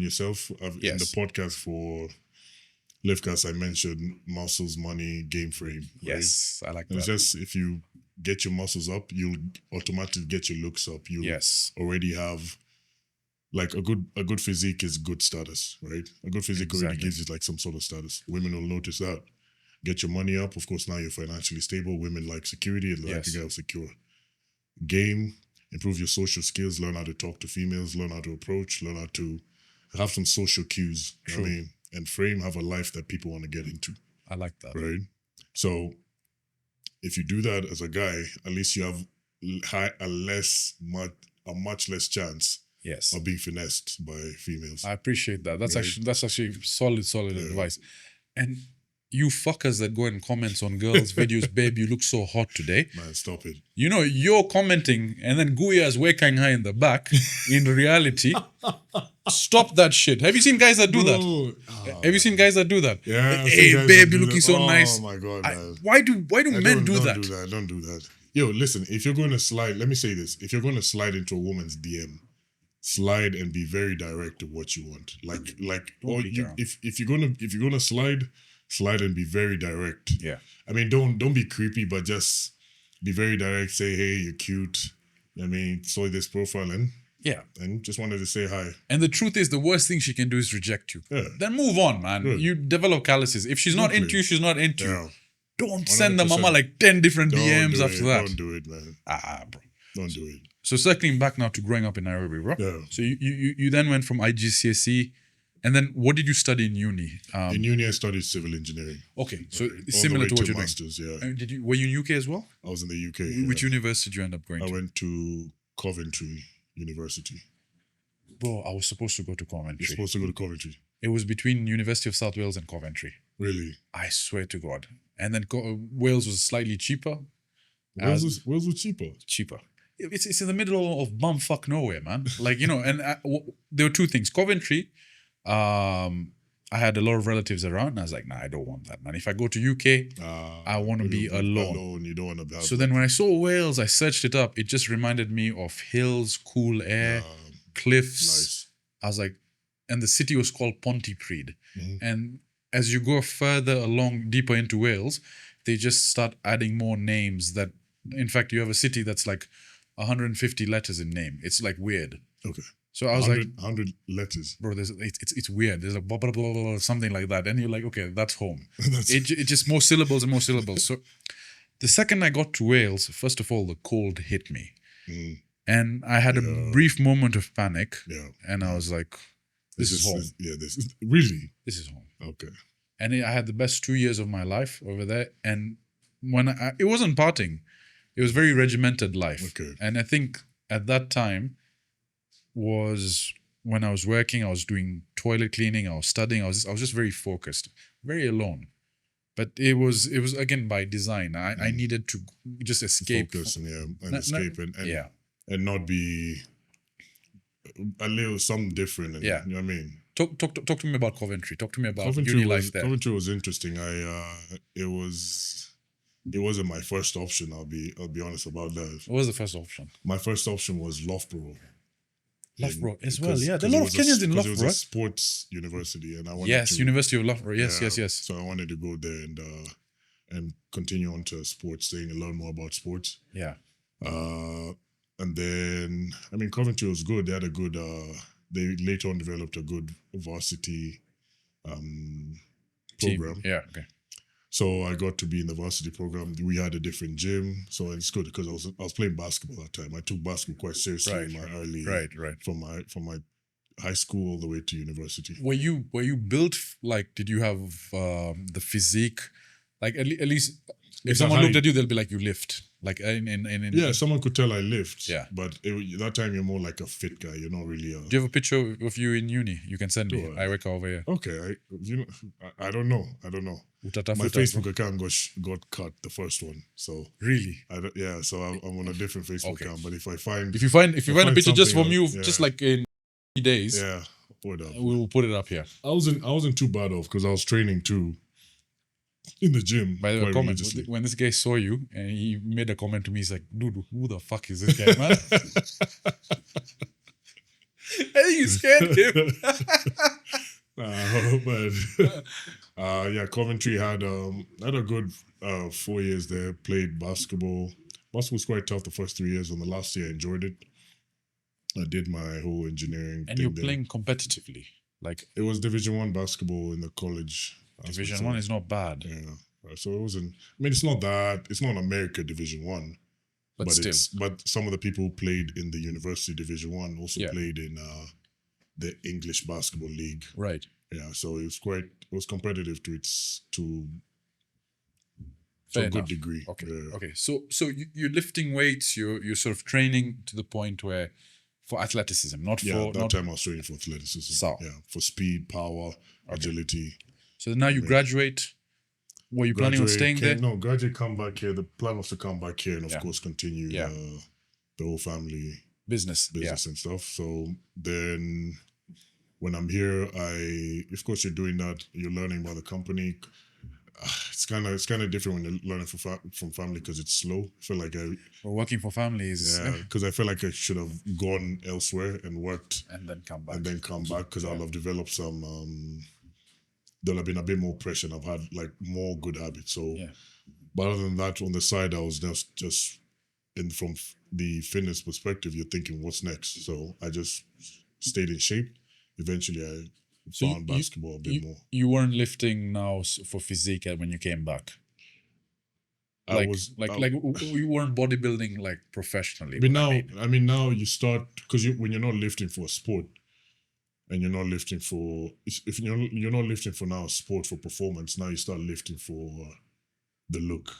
yourself, in the podcast for Liftcast, I mentioned muscles, money, game frame. Right? Yes, I like that. It's just if you get your muscles up, you'll automatically get your looks up. You already have like a good physique is good status, right? A good physique already gives you like some sort of status. Women will notice that. Get your money up. Of course, now you're financially stable. Women like security and like to get secure. Game, improve your social skills, learn how to talk to females, learn how to approach, learn how to have some social cues. True. You know what I mean? And frame, have a life that people want to get into. I like that. Right? So if you do that as a guy, at least you have a much less chance of being finessed by females. I appreciate that. That's actually solid advice. And you fuckers that go and comment on girls' videos, babe, you look so hot today. Man, stop it. You're commenting, and then Guya is waking her in the back. In reality, Stop that shit. Have you seen guys that do that? Have you seen guys that do that? Yeah. Hey, babe, you're looking so nice. Oh my god, man. Why do men do that? Don't do that. Yo, listen, if you're going to slide, let me say this. If you're going to slide into a woman's DM, slide and be very direct to what you want. If you're gonna slide and be very direct. Yeah. I mean, don't be creepy, but just be very direct. Say, hey, you're cute. I mean, saw this profile and just wanted to say hi. And the truth is, the worst thing she can do is reject you. Yeah. Then move on, man. Good. You develop calluses. If she's not into you, she's not into you. Don't send the 100%. mama like 10 different DMs after that. Don't do it, man. Bro. Don't do it. So circling back now to growing up in Nairobi, bro. Yeah. So you then went from IGCSE, and then what did you study in uni? In uni, I studied civil engineering. Okay, so All similar the way to what you're masters, doing. Yeah. Were you in UK as well? I was in the UK. Which university did you end up going I to? went to Coventry University. Bro, I was supposed to go to Coventry. You're supposed to go to Coventry. It was between University of South Wales and Coventry. Really? I swear to God. And then Wales was slightly cheaper. Wales was cheaper. Cheaper. It's in the middle of bumfuck nowhere, man. Like, you know, and there were two things. Coventry, I had a lot of relatives around, and I was like, nah, I don't want that, man. If I go to UK, I want to be alone. You don't want to be. So then when I saw Wales, I searched it up. It just reminded me of hills, cool air, cliffs. Nice. I was like, and the city was called Pontypridd. Mhm. And as you go further along, deeper into Wales, they just start adding more names that, in fact, you have a city that's like 150 letters in name. It's like weird. Okay. So I was 100 letters. bro, it's weird. There's like blah, blah, blah, blah, something like that. And you're like, okay, that's home. That's It's just more syllables and more syllables. So the second I got to Wales, first of all, the cold hit me. Mm, And I had a brief moment of panic. yeah. And I was like, this is home. This is really This is home. okay. And I had the best 2 years of my life over there. And when it wasn't partying, it was very regimented life. Okay. And I think at that time was when I was working, I was doing toilet cleaning, I was studying, I was just very focused, very alone. But it was again by design. I needed to just escape. Focus and escape and not be a little something different. And, Yeah. You know what I mean? Talk to me about Coventry. Talk to me about Coventry uni was, life there. Coventry was interesting. It wasn't my first option. I'll be honest about that. What was the first option? My first option was Loughborough. Loughborough as well. Yeah, there are a Because lot of Kenyans in it was Loughborough. a sports university, and I wanted Yes, to, University of Loughborough. Yes. So I wanted to go there and continue on to sports, saying and learn more about sports. Yeah. And then I mean, Coventry was good. They had a good. They later on developed a good varsity program. Team. Yeah. Okay. So I got to be in the varsity program. We had a different gym, so it's good because I was playing basketball at the time. I took basketball quite seriously in my early Right. from my high school all the way to university. Were you built like? Did you have the physique? Like at least if It's someone a looked height. at you, they'll be like, you lift. Like Yeah, someone could tell I lift. Yeah. But that time you're more like a fit guy. You're not really a. Do you have a picture of you in uni? You can send me. Sure. I work over here. Okay, I don't know. My Facebook account got cut, the first one. So Really? so I'm on a different Facebook Okay. account. But if I find If you find a picture just from something you, else, just like in days, yeah, what up? we will put it up here. I wasn't too bad off because I was training too in the gym. By the way, quite comment religiously. when this guy saw you and he made a comment to me. He's like, "Dude, who the fuck is this guy, man?" I think you scared him. But Coventry had a good 4 years there. Played basketball. Basketball was quite tough the first 3 years. On the last year, I enjoyed it. I did my whole engineering. And thing you're there. playing competitively. Like It was Division 1 basketball in the college. Division aspect, 1 is not bad, Yeah. So it wasn't. I mean, it's not that. It's not America Division 1. but still. But some of the people who played in the University Division 1 also Yeah. played in the English Basketball League. Right. Yeah, so it was competitive to Fair a good enough. degree. Okay. Yeah. Okay. So you're lifting weights. You're sort of training to the point where for athleticism, not Yeah, for at that not. time I was training for athleticism. So. Yeah, for speed, power, agility. So now you graduate. Were you planning on staying there? No, graduate, come back here. The plan was to come back here and of Yeah. course continue Yeah. The whole family Business. business and stuff. So then when I'm here, of course you're doing that. You're learning about the company. It's kind of different when you're learning from family because it's slow. I feel like Well, working for family is because I feel like I should have gone elsewhere and worked and then come back. and then come back because I'll have developed some. There'll have been a bit more pressure and I've had like more good habits. So, but other than that, on the side, I was just from the fitness perspective, you're thinking, what's next? So I just stayed in shape. Eventually, I found basketball a bit more. You weren't lifting now for physique when you came back. You weren't bodybuilding like professionally. But now, now you start because when you're not lifting for a sport, and you're not lifting for if you're not lifting for now a sport for performance. Now you start lifting for the look.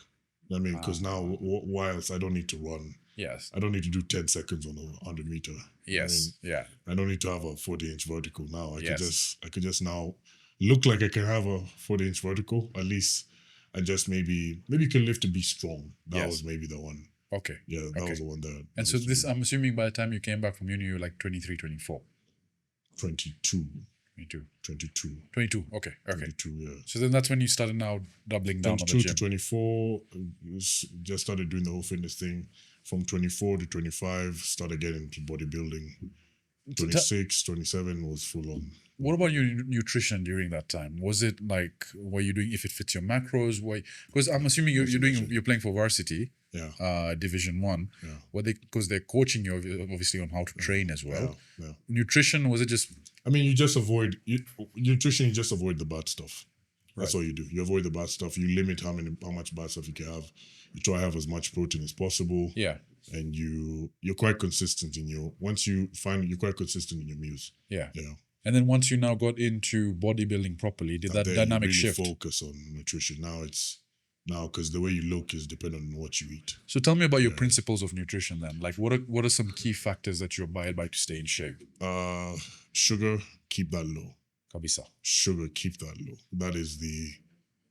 I mean, because now whilst I don't need to run. Yes. I don't need to do 10 seconds on a 100 meter. Yes. I don't need to have a 40-inch vertical now. I could just now look like I can have a 40-inch vertical at least, and just maybe you can lift to be strong. That was maybe the one. Okay. Yeah, that was the one there. And so this, I'm assuming by the time you came back from uni, you were like 23, 24. 22. 22. Okay. 22, yeah. So then that's when you started now doubling down on the gym. 22 to 24, just started doing the whole fitness thing. From 24 to 25, started getting into bodybuilding. 26, 27 was full on. What about your nutrition during that time? Was it like, were you doing, if it fits your macros? Because I'm assuming you're playing for varsity, Division 1. Yeah. Because they're coaching you obviously on how to train as well. Yeah. Nutrition, was it just? I mean, you just avoid nutrition. You just avoid the bad stuff. That's all you do. You avoid the bad stuff. You limit how much bad stuff you can have. You try to have as much protein as possible. Yeah. And you're quite consistent once you find you're quite consistent in your meals. Yeah. Yeah. And then once you now got into bodybuilding properly, did that dynamic shift? Focus on nutrition. Now because the way you look is dependent on what you eat. So tell me about your principles of nutrition then. Like what are some key factors that you abide by to stay in shape? Sugar, keep that low. Kabisa. Sugar, keep that low. That is the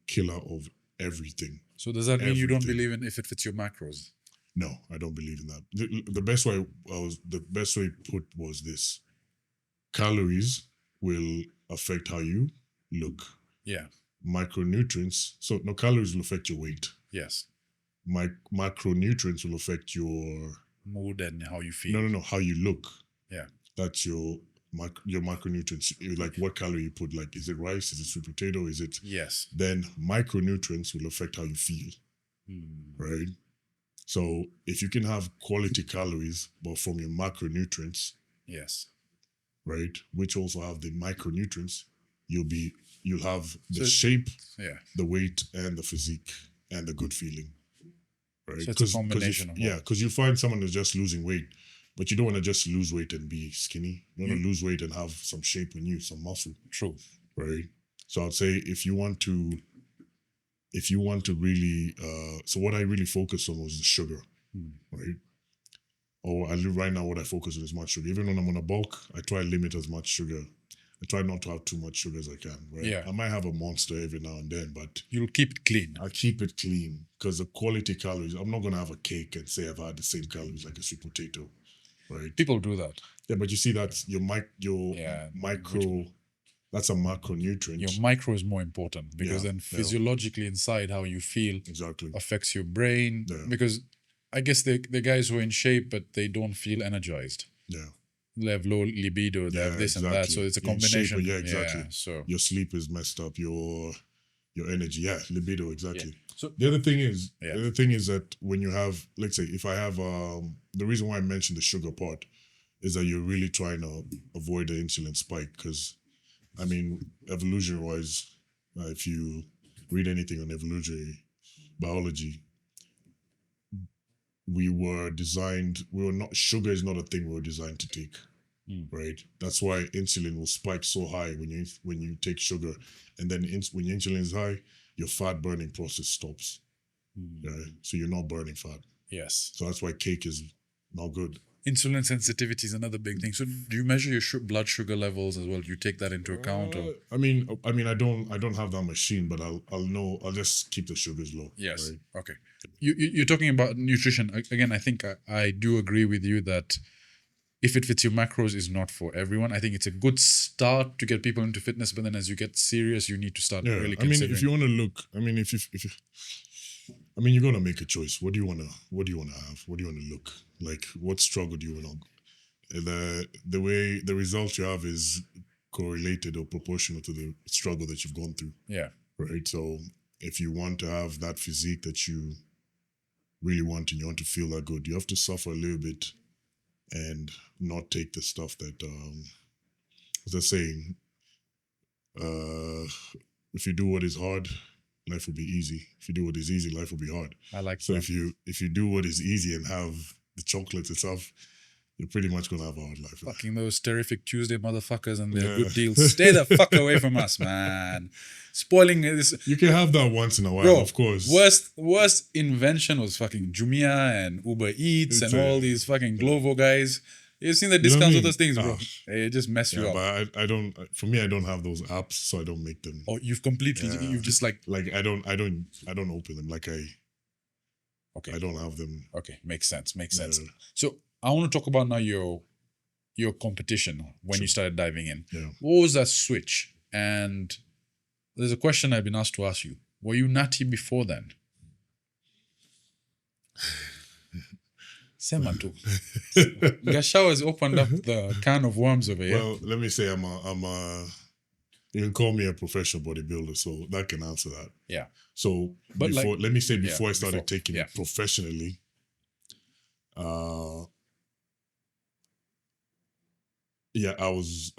killer of everything. So does that mean you don't believe in if it fits your macros? No, I don't believe in that. The best way put was this: calories will affect how you look. Yeah. Micronutrients. So no, calories will affect your weight. Yes. Macronutrients will affect your mood and how you feel. No, how you look. Yeah. That's your macronutrients, like what calorie you put, like is it rice, is it sweet potato, is it? Yes. Then micronutrients will affect how you feel, right? So if you can have quality calories, but from your macronutrients, yes, right, which also have the micronutrients, you'll have the shape, the weight, and the physique, and the good feeling, right? So it's a combination of because you find someone who's just losing weight. But you don't want to just lose weight and be skinny. You want to lose weight and have some shape in you, some muscle. True. Right? So I'd say if you want to really, so what I really focused on was the sugar, right? Right now what I focus on is much sugar. Even when I'm on a bulk, I try to limit as much sugar. I try not to have too much sugar as I can, right? Yeah. I might have a monster every now and then, but you'll keep it clean. I keep it clean because the quality calories, I'm not going to have a cake and say I've had the same calories like a sweet potato. Right. People do that. Yeah, but you see that's your micro. That's a macronutrient. Your micro is more important because then physiologically inside how you feel affects your brain. Yeah. Because I guess the guys who are in shape but they don't feel energized. Yeah. They have low libido. They have this and that. So it's a combination. Shape, exactly. So your sleep is messed up. Your energy. Yeah, libido. Exactly. Yeah. So the other thing is that when you have, let's say, if I have the reason why I mentioned the sugar part is that you're really trying to avoid the insulin spike because, I mean, evolution-wise, if you read anything on evolutionary biology, sugar is not a thing we were designed to take, right? That's why insulin will spike so high when you take sugar, and then when your insulin is high, your fat burning process stops. So you're not burning fat. Yes. So that's why cake is not good. Insulin sensitivity is another big thing. So do you measure your blood sugar levels as well? Do you take that into account? Or? I mean, I don't have that machine, but I'll know. I'll just keep the sugars low. Yes. Right? Okay. You're talking about nutrition again. I think I do agree with you that if it fits your macros is not for everyone. I think it's a good start to get people into fitness, but then as you get serious, you need to start Yeah, really I mean, considering. if you want to look, I mean, if you, I mean, you're gonna make a choice. What do you wanna have? What do you wanna look like? What struggle do you wanna? The way the result you have is correlated or proportional to the struggle that you've gone through, Yeah. right? So if you want to have that physique that you really want and you want to feel that good, you have to suffer a little bit and not take the stuff that, as I saying, if you do what is hard, life will be easy. If you do what is easy, life will be hard. I like So that. if you do what is easy and have the chocolates and stuff, you're pretty much gonna have a hard life. Fucking those terrific Tuesday motherfuckers and their Yeah. good deals. Stay the fuck away from us, man. Spoiling this. You can have that once in a while, Bro, of course. worst invention was fucking Jumia and Uber Eats and all these fucking Glovo guys. You've seen the You know what discounts I of mean? those things, bro. It just mess you Yeah, up. but I don't. For me, I don't have those apps, so I don't make them. Or you've completely, Yeah. you've just like, Like I don't open them. Like okay, I don't have them. okay, makes sense. Yeah. So I want to talk about now your competition when you Sure. started diving in. Yeah. What was that switch? And there's a question I've been asked to ask you. Were you nutty before then? Sema tu. Gashao has opened up the can of worms over here. Well, let me say I'm a. You can call me a professional bodybuilder, so that can answer that. Yeah. So But before, let me say yeah, before I started before, taking yeah. it professionally, yeah, I was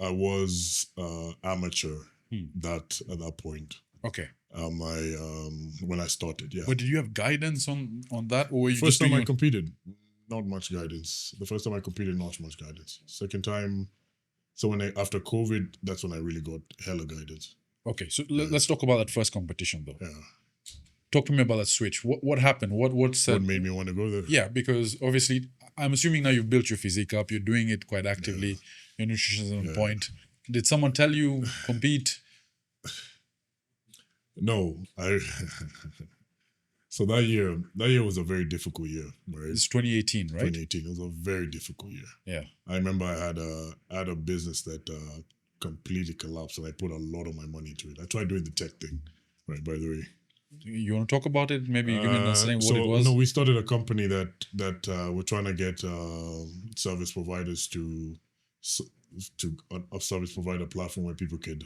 amateur at that point. Okay. When I started, yeah. But did you have guidance on that, or were you First just time doing I competed, not much guidance. The first time I competed, not much guidance. Second time, so after COVID, that's when I really got hella guidance. Okay, so let's talk about that first competition though. Yeah. Talk to me about that switch. What happened? What said? What made me want to go there? Yeah, because obviously, I'm assuming now you've built your physique up. You're doing it quite actively. Your nutrition is on point. Did someone tell you compete? No, So that year was a very difficult year, right? It's 2018, right? 2018. It was a very difficult year. Yeah. I remember I had a business that completely collapsed, and I put a lot of my money into it. I tried doing the tech thing, right? By the way, You want to talk about it? Maybe you give me an understanding what it was. No, we started a company that we're trying to get service providers to a service provider platform where people could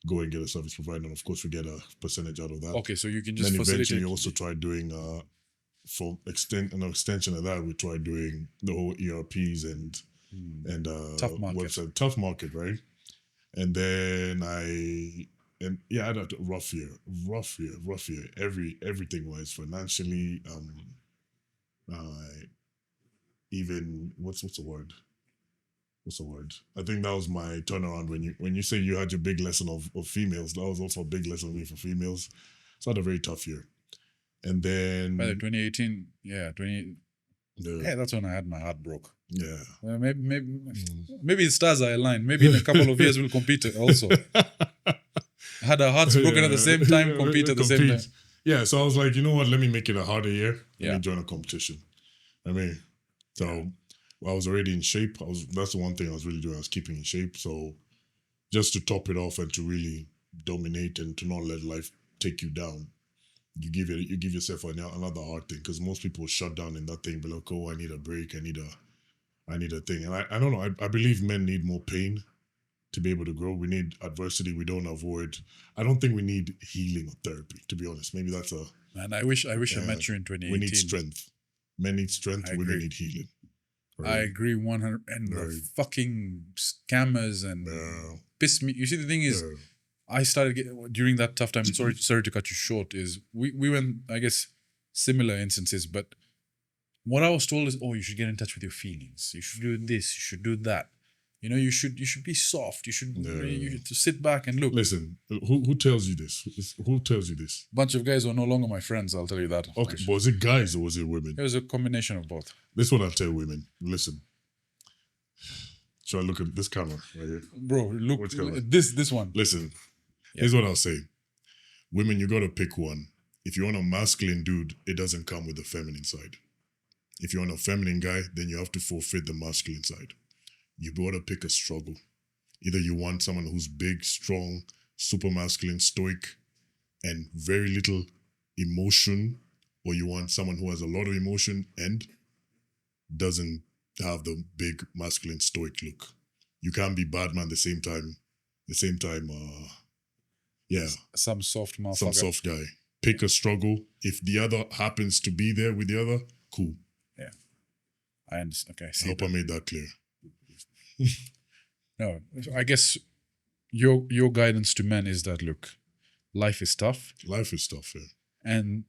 go and get a service provider, and of course we get a percentage out of that. Okay, so you can just Then facilitate. eventually also tried doing for an extension of that, we tried doing the whole ERPs and Tough market. website, tough market, right? And then I had a rough year. Everything wise, financially, even what's the word? I think that was my turnaround when you say you had your big lesson of females. That was also a big lesson for me for females. So I had a very tough year. And then By the 2018, yeah, that's when I had my heart broke. Yeah. Well, maybe the stars are aligned. Maybe in a couple of years we'll compete also. Had our hearts broken at the same time, compete at the same time. Yeah, so I was like, you know what? Let me make it a harder year. Let Yeah. me join a competition. So I was already in shape. That's the one thing I was really doing. I was keeping in shape. So just to top it off and to really dominate and to not let life take you down, you give yourself another hard thing, because most people shut down in that thing. Be like, oh, I need a break. I need a thing. And I don't know. I believe men need more pain to be able to grow. We need adversity. We don't avoid. I don't think we need healing or therapy, to be honest. Maybe that's a. And I wish I met you in 2018. We need strength. Men need strength. I Women agree. need healing. I agree 100. And the Right. fucking scammers and piss me. You see, the thing is, Yeah. I started during that tough time. Sorry to cut you short. Is we went, I guess, similar instances, but what I was told is, oh, you should get in touch with your feelings. You should do this. You should do that. You know, you should be soft. You should to sit back and look. Listen, who tells you this? Who tells you this? Bunch of guys who are no longer my friends. I'll tell you that. Okay, but was it guys or was it women? It was a combination of both. This one I'll tell women. Listen. Should I look at this camera right here? Bro, look, Which color? this one. Listen, here's what I'll say. Women, you gotta pick one. If you want a masculine dude, it doesn't come with the feminine side. If you want a feminine guy, then you have to forfeit the masculine side. you better pick a struggle. Either you want someone who's big, strong, super masculine, stoic, and very little emotion, or you want someone who has a lot of emotion and doesn't have the big masculine stoic look. You can't be Batman the same time. Some soft motherfucker. Some soft guy. Pick a struggle. If the other happens to be there with the other, cool. Yeah. I understand. Okay. I hope I made that clear. No, I guess your guidance to men is that, look, life is tough. Life is tough, yeah. And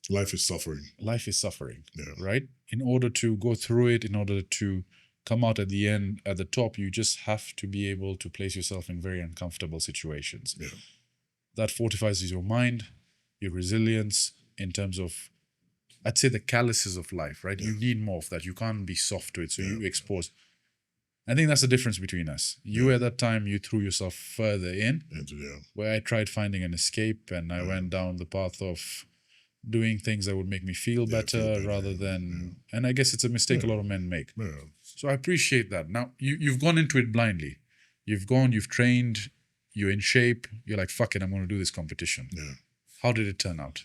life is suffering. Life is suffering, yeah. Right? In order to go through it, in order to come out at the end, at the top, you just have to be able to place yourself in very uncomfortable situations. Yeah. That fortifies your mind, your resilience in terms of, I'd say, the calluses of life, right? Yeah. You need more of that. You can't be soft to it, so you expose. I think that's the difference between us. You at that time, you threw yourself further in, where I tried finding an escape, and I went down the path of doing things that would make me feel better rather than, and I guess it's a mistake a lot of men make. Yeah. So I appreciate that. Now, you've gone into it blindly. You've trained, you're in shape, you're like, fuck it, I'm going to do this competition. Yeah. How did it turn out?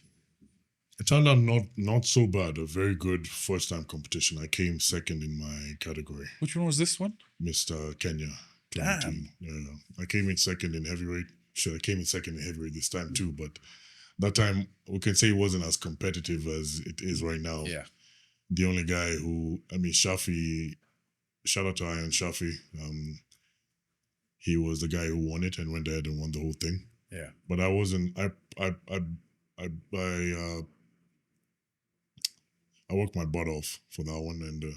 It turned out not so bad. A very good first-time competition. I came second in my category. Which one was this one? Mr. Kenya. Damn. Yeah. I came in second in heavyweight. Sure, I came in second in heavyweight this time too, but that time we can say it wasn't as competitive as it is right now. Yeah. The only guy Shafi, shout out to Iron Shafi. He was the guy who won it and went ahead and won the whole thing. Yeah. But I wasn't. I worked my butt off for that one, and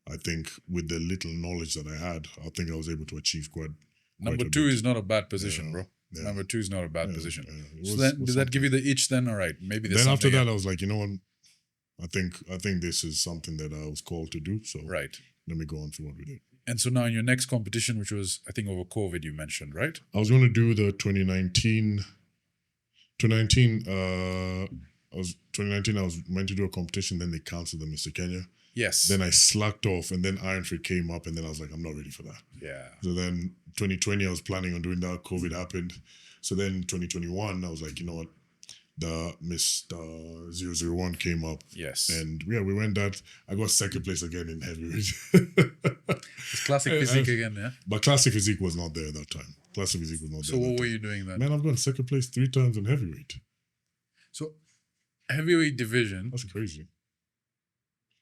I think with the little knowledge that I had, I think I was able to achieve quite. Number two is not a bad position, bro. Yeah. Number two is not a bad position. Yeah. So then, did that give you the itch? Then, all right, maybe. Then after that, I was like, you know what? I think this is something that I was called to do. So right, let me go on for what we did. And so now in your next competition, which was I think over COVID, you mentioned, right? I was going to do the 2019. 2019, I was meant to do a competition, then they canceled the Mr. Kenya. Yes. Then I slacked off, and then Iron Fit came up, and then I was like, I'm not ready for that. Yeah. So then 2020, I was planning on doing that. COVID happened. So then 2021, I was like, you know what? The Mr. 001 came up. Yes. And yeah, we went that. I got second place again in heavyweight. It's classic physique again, yeah? But classic physique was not there that time. Classic physique was not there. So what were you doing then? Man, I've gone second place 3 times in heavyweight. So heavyweight division. That's crazy.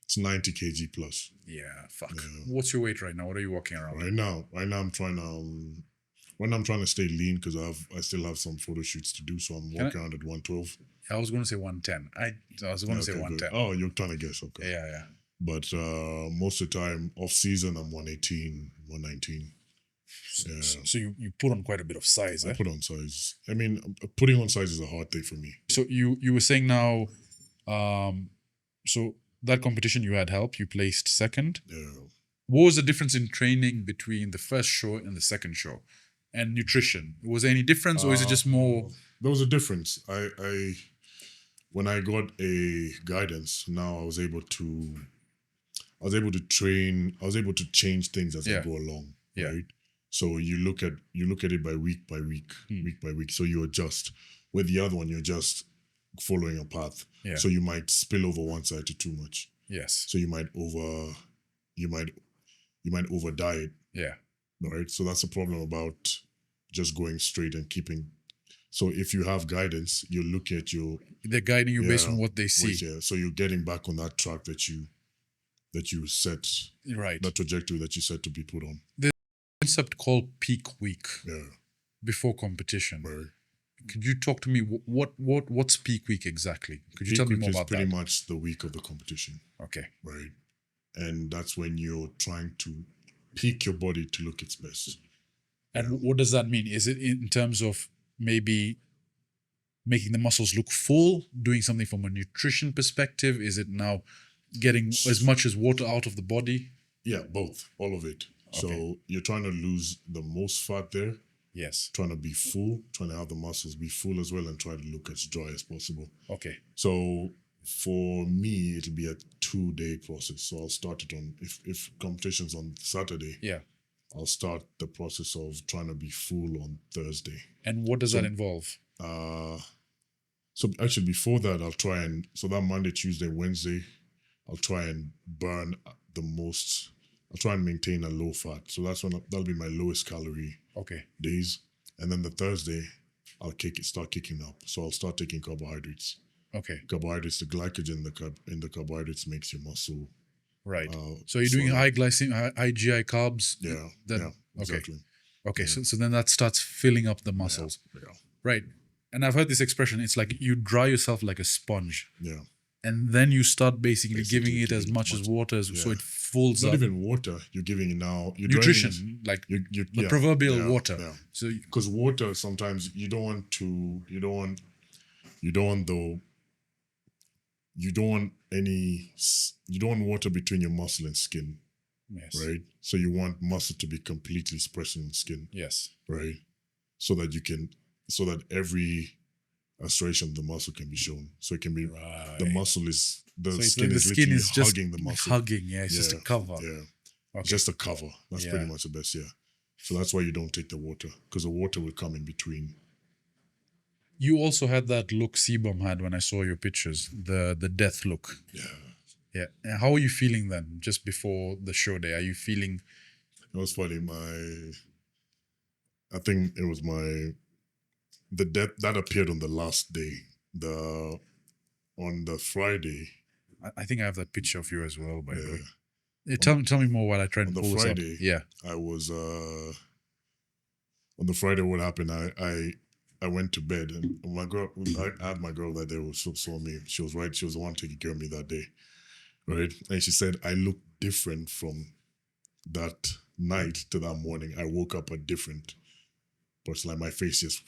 It's 90 kg plus. Yeah, fuck. Yeah. What's your weight right now? What are you walking around? Right now I'm trying to stay lean because I still have some photo shoots to do, so I'm walking around at 112. I was going to say 110. I was going to say 110. Good. Oh, you're trying to guess, okay. Yeah. But most of the time, off season, I'm 118, 119. Yeah. So you put on quite a bit of size, I put on size. I mean, putting on size is a hard thing for me. So you were saying now, so that competition you had help, you placed second. Yeah. What was the difference in training between the first show and the second show? And nutrition, was there any difference, or is it just more? There was a difference. When I got a guidance, now I was able to train. I was able to change things as I go along. Yeah. Right. So you look at it by week by week, week by week. So you adjust. With the other one, you're just following a path. Yeah. So you might spill over one side to too much. Yes. So you might over diet. Yeah. Right. So that's the problem about just going straight and keeping. So if you have guidance, you look at they're guiding you based on what they see. So you're getting back on that track that you set. Right. That trajectory that you set to be put on. There's a concept called peak week. Yeah. Before competition. Right. Could you talk to me? What's peak week exactly? Could you tell me more about that? Pretty much the week of the competition. Okay. Right. And that's when you're trying to peak your body to look its best. And what does that mean? Is it in terms of maybe making the muscles look full, doing something from a nutrition perspective? Is it now getting as much as water out of the body? Yeah, both, all of it. Okay. So you're trying to lose the most fat there. Yes. Trying to be full, trying to have the muscles be full as well, and try to look as dry as possible. Okay. So for me, it'll be a 2-day process. So I'll start it on, if competition's on Saturday, I'll start the process of trying to be full on Thursday. And what does that involve? So actually before that, I'll try and, so that Monday, Tuesday, Wednesday, I'll try and burn the most. I'll try and maintain a low fat. So that'll be my lowest calorie days. And then the Thursday, I'll start kicking up. So I'll start taking carbohydrates. Okay. Carbohydrates, the glycogen in the carbohydrates makes your muscle. Right. So you're doing high glycemic, high GI carbs. Yeah. Exactly. Okay. Yeah. So then that starts filling up the muscles. Yeah. Right. And I've heard this expression. It's like you dry yourself like a sponge. Yeah. And then you start basically giving it as much as water, so it fills up. Not even water. You're giving it now. You're nutrition, like the proverbial water. Yeah. So because water sometimes you don't want water between your muscle and skin. Yes. Right. So you want muscle to be completely expressed in skin. Yes. Right. So that every illustration of the muscle can be shown. So it can be the muscle is skin is just hugging the muscle. Hugging, it's just a cover. Yeah. Okay. Just a cover. That's pretty much the best, So that's why you don't take the water, because the water will come in between. You also had that look Sebum had when I saw your pictures, the death look. Yeah. Yeah. And how are you feeling then, just before the show day? Are you feeling... It was funny. I think it was the death that appeared on the last day. On the Friday. I think I have that picture of you as well, by the way. Yeah, tell me more while I try and pull this up. Yeah. I was on the Friday. What happened? I went to bed, and my girl. I had my girl that day who saw me. She was right. She was the one taking care of me that day, right? And she said I looked different from that night to that morning. I woke up a different person. Like my face just.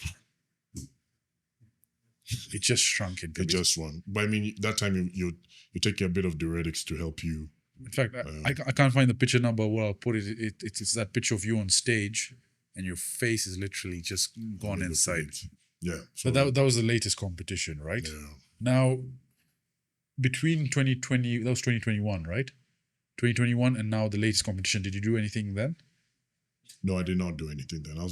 It just shrunk. It just shrunk. But I mean, that time you're taking a bit of diuretics to help you. In fact, I can't find the picture number where I'll put it. It's that picture of you on stage, and your face is literally just gone inside. Yeah. So that was the latest competition, right? Yeah. Now, between 2020, that was 2021, right? 2021 and now the latest competition. Did you do anything then? No, I did not do anything then. I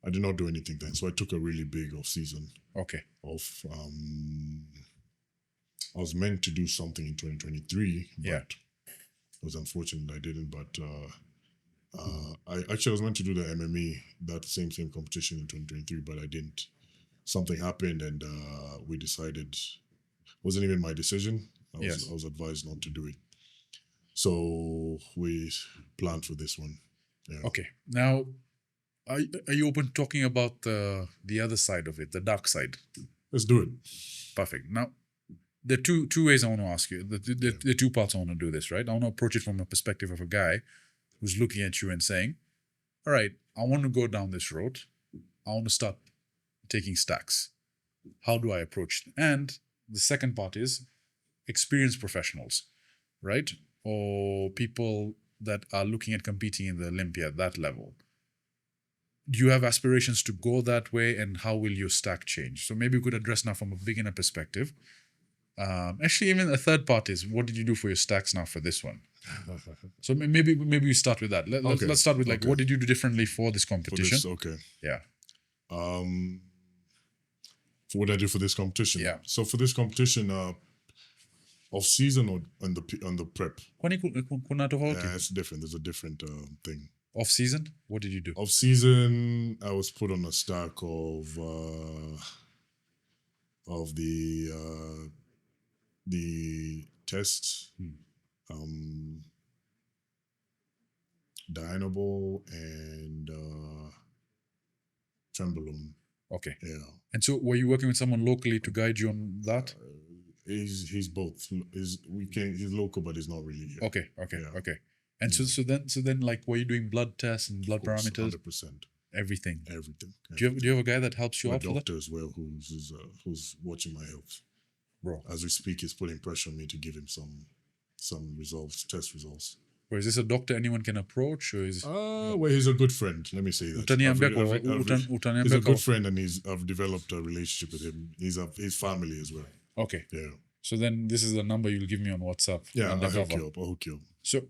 did not do anything then. So I took a really big off season. Okay. I was meant to do something in 2023, but yeah. It was unfortunate I didn't. But I was meant to do the MME, that same competition in 2023, but I didn't. Something happened, and we decided. Wasn't even my decision. I was advised not to do it. So we planned for this one. Yeah. Okay. Now, are you open to talking about the other side of it, the dark side? Let's do it. Perfect. Now, there are two ways I want to ask you. The two parts I want to do this, right? I want to approach it from a perspective of a guy who's looking at you and saying, all right, I want to go down this road. I want to start taking stacks. How do I approach it? And the second part is experienced professionals, right? Or people that are looking at competing in the Olympia at that level. Do you have aspirations to go that way, and how will your stack change? So maybe we could address now from a beginner perspective. Actually, even a third part is, what did you do for your stacks now for this one? So maybe we start with that. Let's start with what did you do differently for this competition? Yeah. For what I do for this competition? Yeah. So for this competition, off season or on the prep? Yeah, it's different. There's a different thing. Off season, what did you do? Off season, I was put on a stack of the tests, Dynable and Trembolone. Okay. Yeah. And so, were you working with someone locally to guide you on that? He's both. He's local, but he's not really here. Okay. And so then, like, were you doing blood tests and blood parameters? 100%. Everything. Do you have a guy that helps you out for that? My doctor as well, who's watching my health. Bro. As we speak, he's putting pressure on me to give him some results, test results. Or is this a doctor anyone can approach, or is? Well, he's a good friend. Let me say that. He's a good friend, and I've developed a relationship with him. His family as well. Okay. Yeah. So then, this is the number you'll give me on WhatsApp. Yeah, I'll hook you up. So,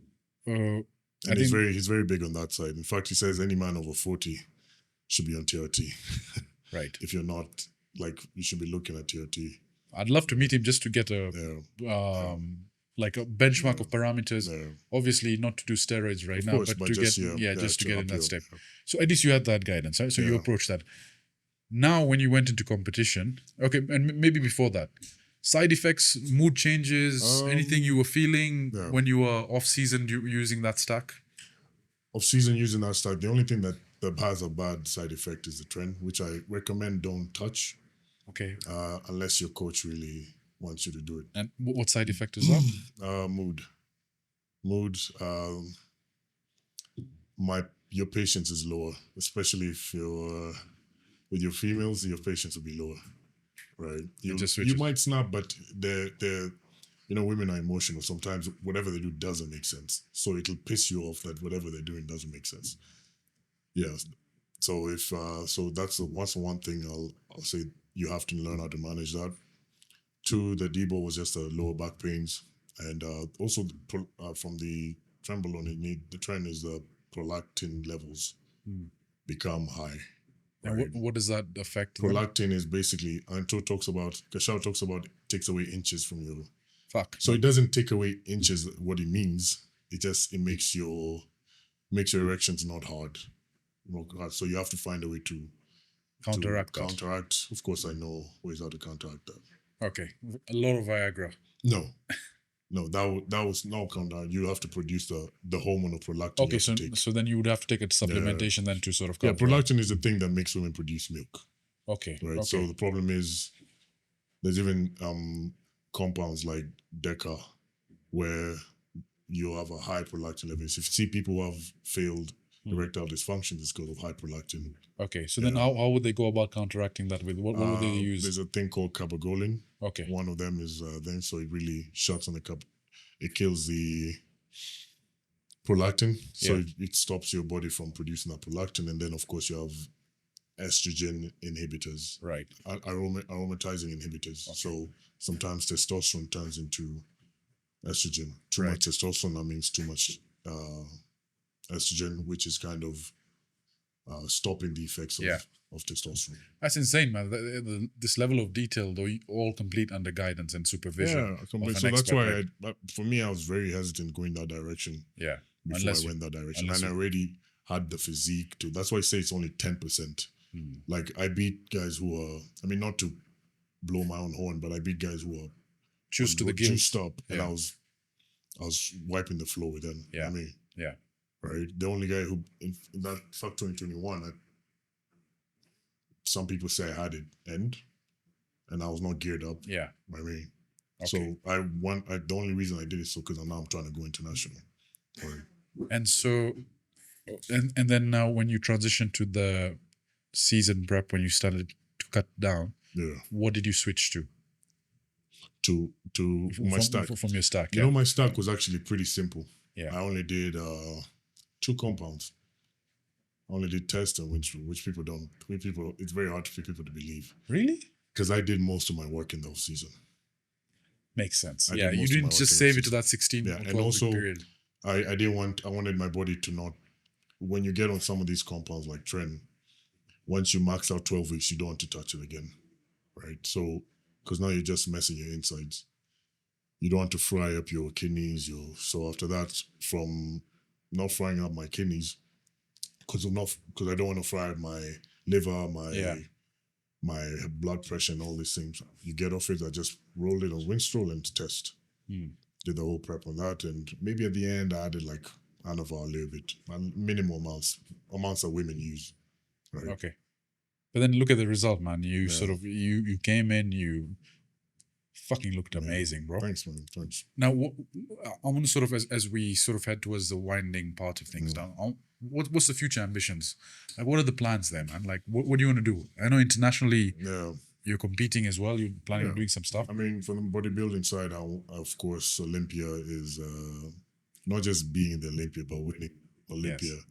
And he's very big on that side. In fact, he says any man over 40 should be on TRT. Right. If you're not, like, you should be looking at TRT. I'd love to meet him just to get a like a benchmark of parameters. Yeah. Obviously, not to do steroids right Of now, course, but but to just, get just to get in that uphill. step. So at least you had that guidance, right? So you Yeah. approached that. Now, when you went into competition, okay, and maybe before that, side effects, mood changes, anything you were feeling when you were off season using that stack? Off season using that stack, the only thing that has a bad side effect is the trend, which I recommend don't touch. Okay. Unless your coach really wants you to do it. And what side effect is that? Mood. Your patience is lower, especially if you're with your females. Your patience will be lower, right? You might snap, but they're women are emotional. Sometimes whatever they do doesn't make sense, so it'll piss you off that whatever they're doing doesn't make sense. Yeah. So if that's one thing I'll say you have to learn how to manage that. 2, the debo was just lower back pains, and also from the trenbolone, the trend is the prolactin levels become high. Right? And what does that affect? Prolactin is basically, Kashao talks about takes away inches from your. So it doesn't take away inches. What it means, it makes your erections not hard. So you have to find a way to counteract. Of course, I know ways how to counteract that. Okay, a lot of Viagra. No, that was no counteract. You have to produce the hormone of prolactin. Okay, so then you would have to take a supplementation then to sort of counteract. Prolactin is the thing that makes women produce milk. Okay, right. Okay. So the problem is there's even compounds like Deca where you have a high prolactin level. If you see people who have failed erectile dysfunction, it's because of high prolactin. Okay, so then how would they go about counteracting that with? What would they use? There's a thing called cabergoline. Okay. One of them is so it really shuts on it kills the prolactin, so it stops your body from producing that prolactin, and then of course you have estrogen inhibitors, right? Aromatizing inhibitors. Okay. So sometimes testosterone turns into estrogen. Too much testosterone, that means too much estrogen, which is kind of stopping the effects of testosterone. That's insane, man. This level of detail, though, all complete under guidance and supervision. Yeah, so that's why for me, I was very hesitant going that direction. Yeah, before I went that direction, and I already had the physique too. That's why I say it's only 10%. Like I beat guys who are, I mean, not to blow my own horn, but I beat guys who are juiced to the gills. Juiced up, and I was wiping the floor with them. Yeah, I mean, yeah. Right, the only guy who in that 2021, some people say I had it end, and I was not geared up. Yeah, I mean, so the only reason I did it so because now I'm trying to go international. Right. And so, and then now when you transitioned to the season prep, when you started to cut down, what did you switch to? To my stack. From your stack, you know, my stack was actually pretty simple. Yeah, I only did 2 compounds. I only did testing, which people don't. It's very hard for people to believe. Really? Because I did most of my work in the off season. Makes sense. You didn't just save it to that 16 or 12 and also period. I wanted my body to not. When you get on some of these compounds like Tren, once you max out 12 weeks, you don't want to touch it again, right? So because now you're just messing your insides. You don't want to fry up your kidneys. So after that, from not frying up my kidneys, because I don't want to fry up my liver, my blood pressure and all these things. You get off it, I just rolled it on Winstrol and test. Did the whole prep on that, and maybe at the end I added like Anavar a little bit, minimal amounts that women use. Right? Okay, but then look at the result, man. You sort of you came in, you fucking looked amazing, bro. Thanks, man. Thanks. Now, I want to sort of, as we sort of head towards the winding part of things now, what's the future ambitions? Like, what are the plans there, man? Like, what do you want to do? I know internationally, you're competing as well. You're planning on doing some stuff. I mean, from the bodybuilding side, of course, Olympia is not just being in the Olympia, but winning Olympia. Yes.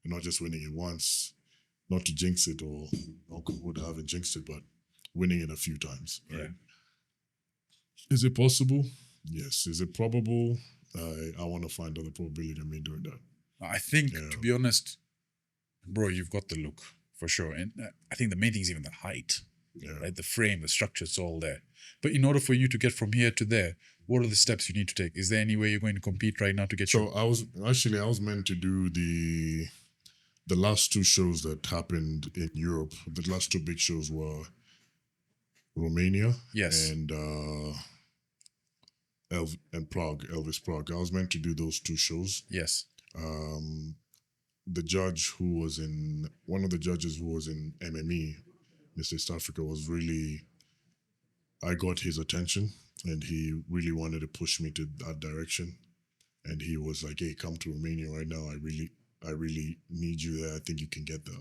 And not just winning it once, not to jinx it, or would haven't jinxed it, but winning it a few times. Right? Yeah. Is it possible? Yes. Is it probable? I want to find out the probability of me doing that. I think, Yeah. to be honest, bro, you've got the look for sure. And I think the main thing is even the height, Yeah. right? The frame, the structure, it's all there. But in order for you to get from here to there, what are the steps you need to take? Is there any way you're going to compete right now to get So I was meant to do the last two shows that happened in Europe. The last two big shows were Romania Yes. and Prague, Elvis Prague. I was meant to do those two shows. Yes. The judge who was in one of the judges who was in MME, Mr. East Africa, was really, I got his attention and he really wanted to push me to that direction. And he was like, "Hey, come to Romania right now. I really need you there. I think you can get the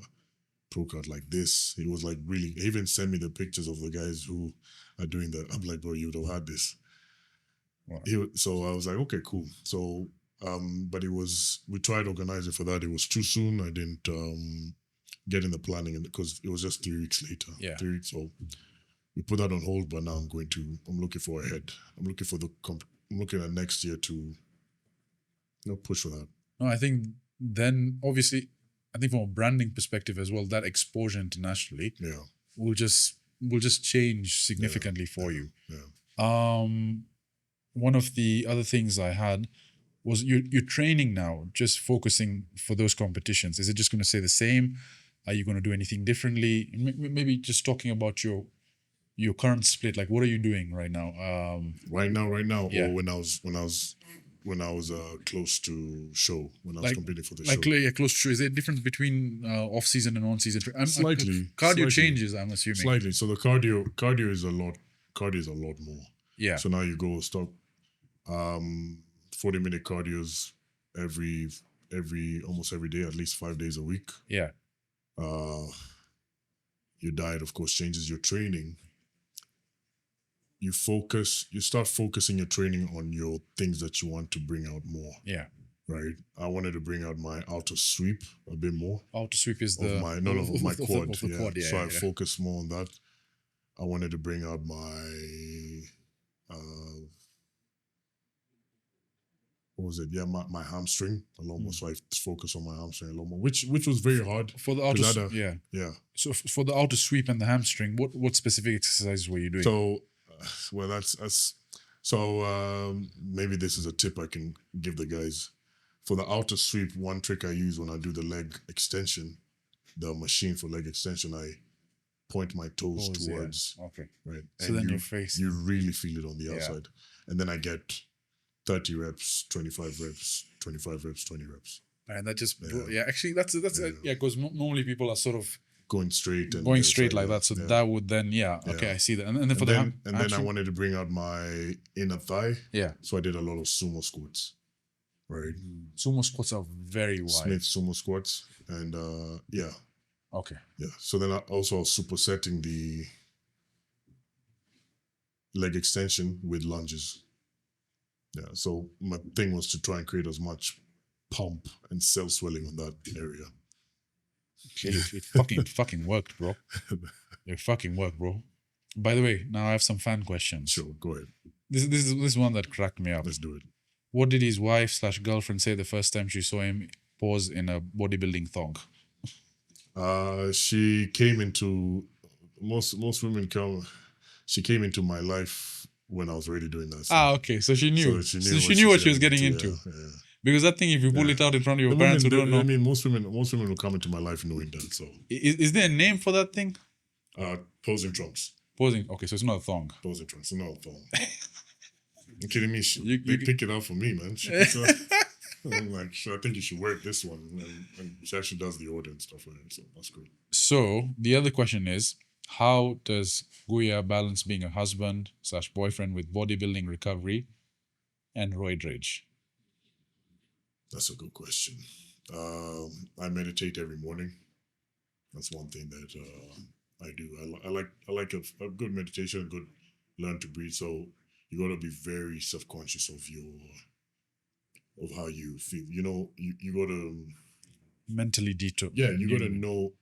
pro card like this." He was like, really, he even sent me the pictures of the guys who are doing that. I'm like, "Bro, you would have had this." Wow. So I was like, "Okay, cool." So, but we tried organizing for that. It was too soon. I didn't get in the planning because it was just 3 weeks later. Yeah. 3 weeks. So we put that on hold, but now I'm looking for ahead. I'm looking at next year to push for that. No, I think then obviously, I think from a branding perspective as well, that exposure internationally Yeah. will just change significantly for you. Yeah. One of the other things I had was you're training now, just focusing for those competitions. Is it just going to stay the same? Are you going to do anything differently? Maybe just talking about your current split. Like, what are you doing right now? Right now, Yeah. or when I was close to show, when I was competing for the show. Close to. Is there a difference between off season and on season? Slightly. Cardio Slightly. changes, I'm assuming. Slightly. So the cardio is a lot more. Yeah. So now you go stop 40-minute cardios almost every day, at least 5 days a week. Yeah. Your diet, of course, changes. Your training. You start focusing your training on your things that you want to bring out more. Yeah. Right. I wanted to bring out my outer sweep a bit more. Outer sweep is of my quad. Of the quad, yeah. So I focus more on that. I wanted to bring out my what was it? Yeah, my hamstring a lot more. So I focus on my hamstring a lot more, which was very hard for the outer. Yeah. So for the outer sweep and the hamstring, what specific exercises were you doing? So, well, that's so maybe this is a tip I can give the guys. For the outer sweep, one trick I use when I do the leg extension, the machine for leg extension, I point my toes towards. Yeah. Okay. Right. So then your face. You really feel it on the outside. And then I get 30 reps, 25 reps, 25 reps, 20 reps. And that just actually that's because normally people are sort of going straight like that. So that would then okay, I see that. And then then I wanted to bring out my inner thigh. Yeah. So I did a lot of sumo squats. Right. Sumo squats are very wide. Smith sumo squats. And Okay. Yeah. So then I was supersetting the leg extension with lunges. Yeah. So my thing was to try and create as much pump and cell swelling on that area. It fucking worked, bro. It fucking worked, bro. By the way, now I have some fan questions. Sure, go ahead. This is one that cracked me up. Let's do it. What did his wife/girlfriend say the first time she saw him pose in a bodybuilding thong? She came into most women come. She came into my life when I was already doing that. Okay. So she knew. So she knew what she was getting into. Yeah. Because that thing, if you pull it out in front of your parents who don't know. I mean, most women will come into my life knowing that. So is there a name for that thing? Posing trunks. Posing. Okay, so it's not a thong. Posing trunks. It's not a thong. You kidding me? They pick it out for me, man. I'm like, I think you should wear this one. And she actually does the order and stuff like that. So that's good. So the other question is, how does Guya balance being a husband/boyfriend with bodybuilding recovery and roid rage? That's a good question. I meditate every morning. That's one thing that I do. I like a good meditation, a good learn to breathe. So you got to be very self-conscious of how you feel. You know, you got to mentally detox. Yeah, you got to know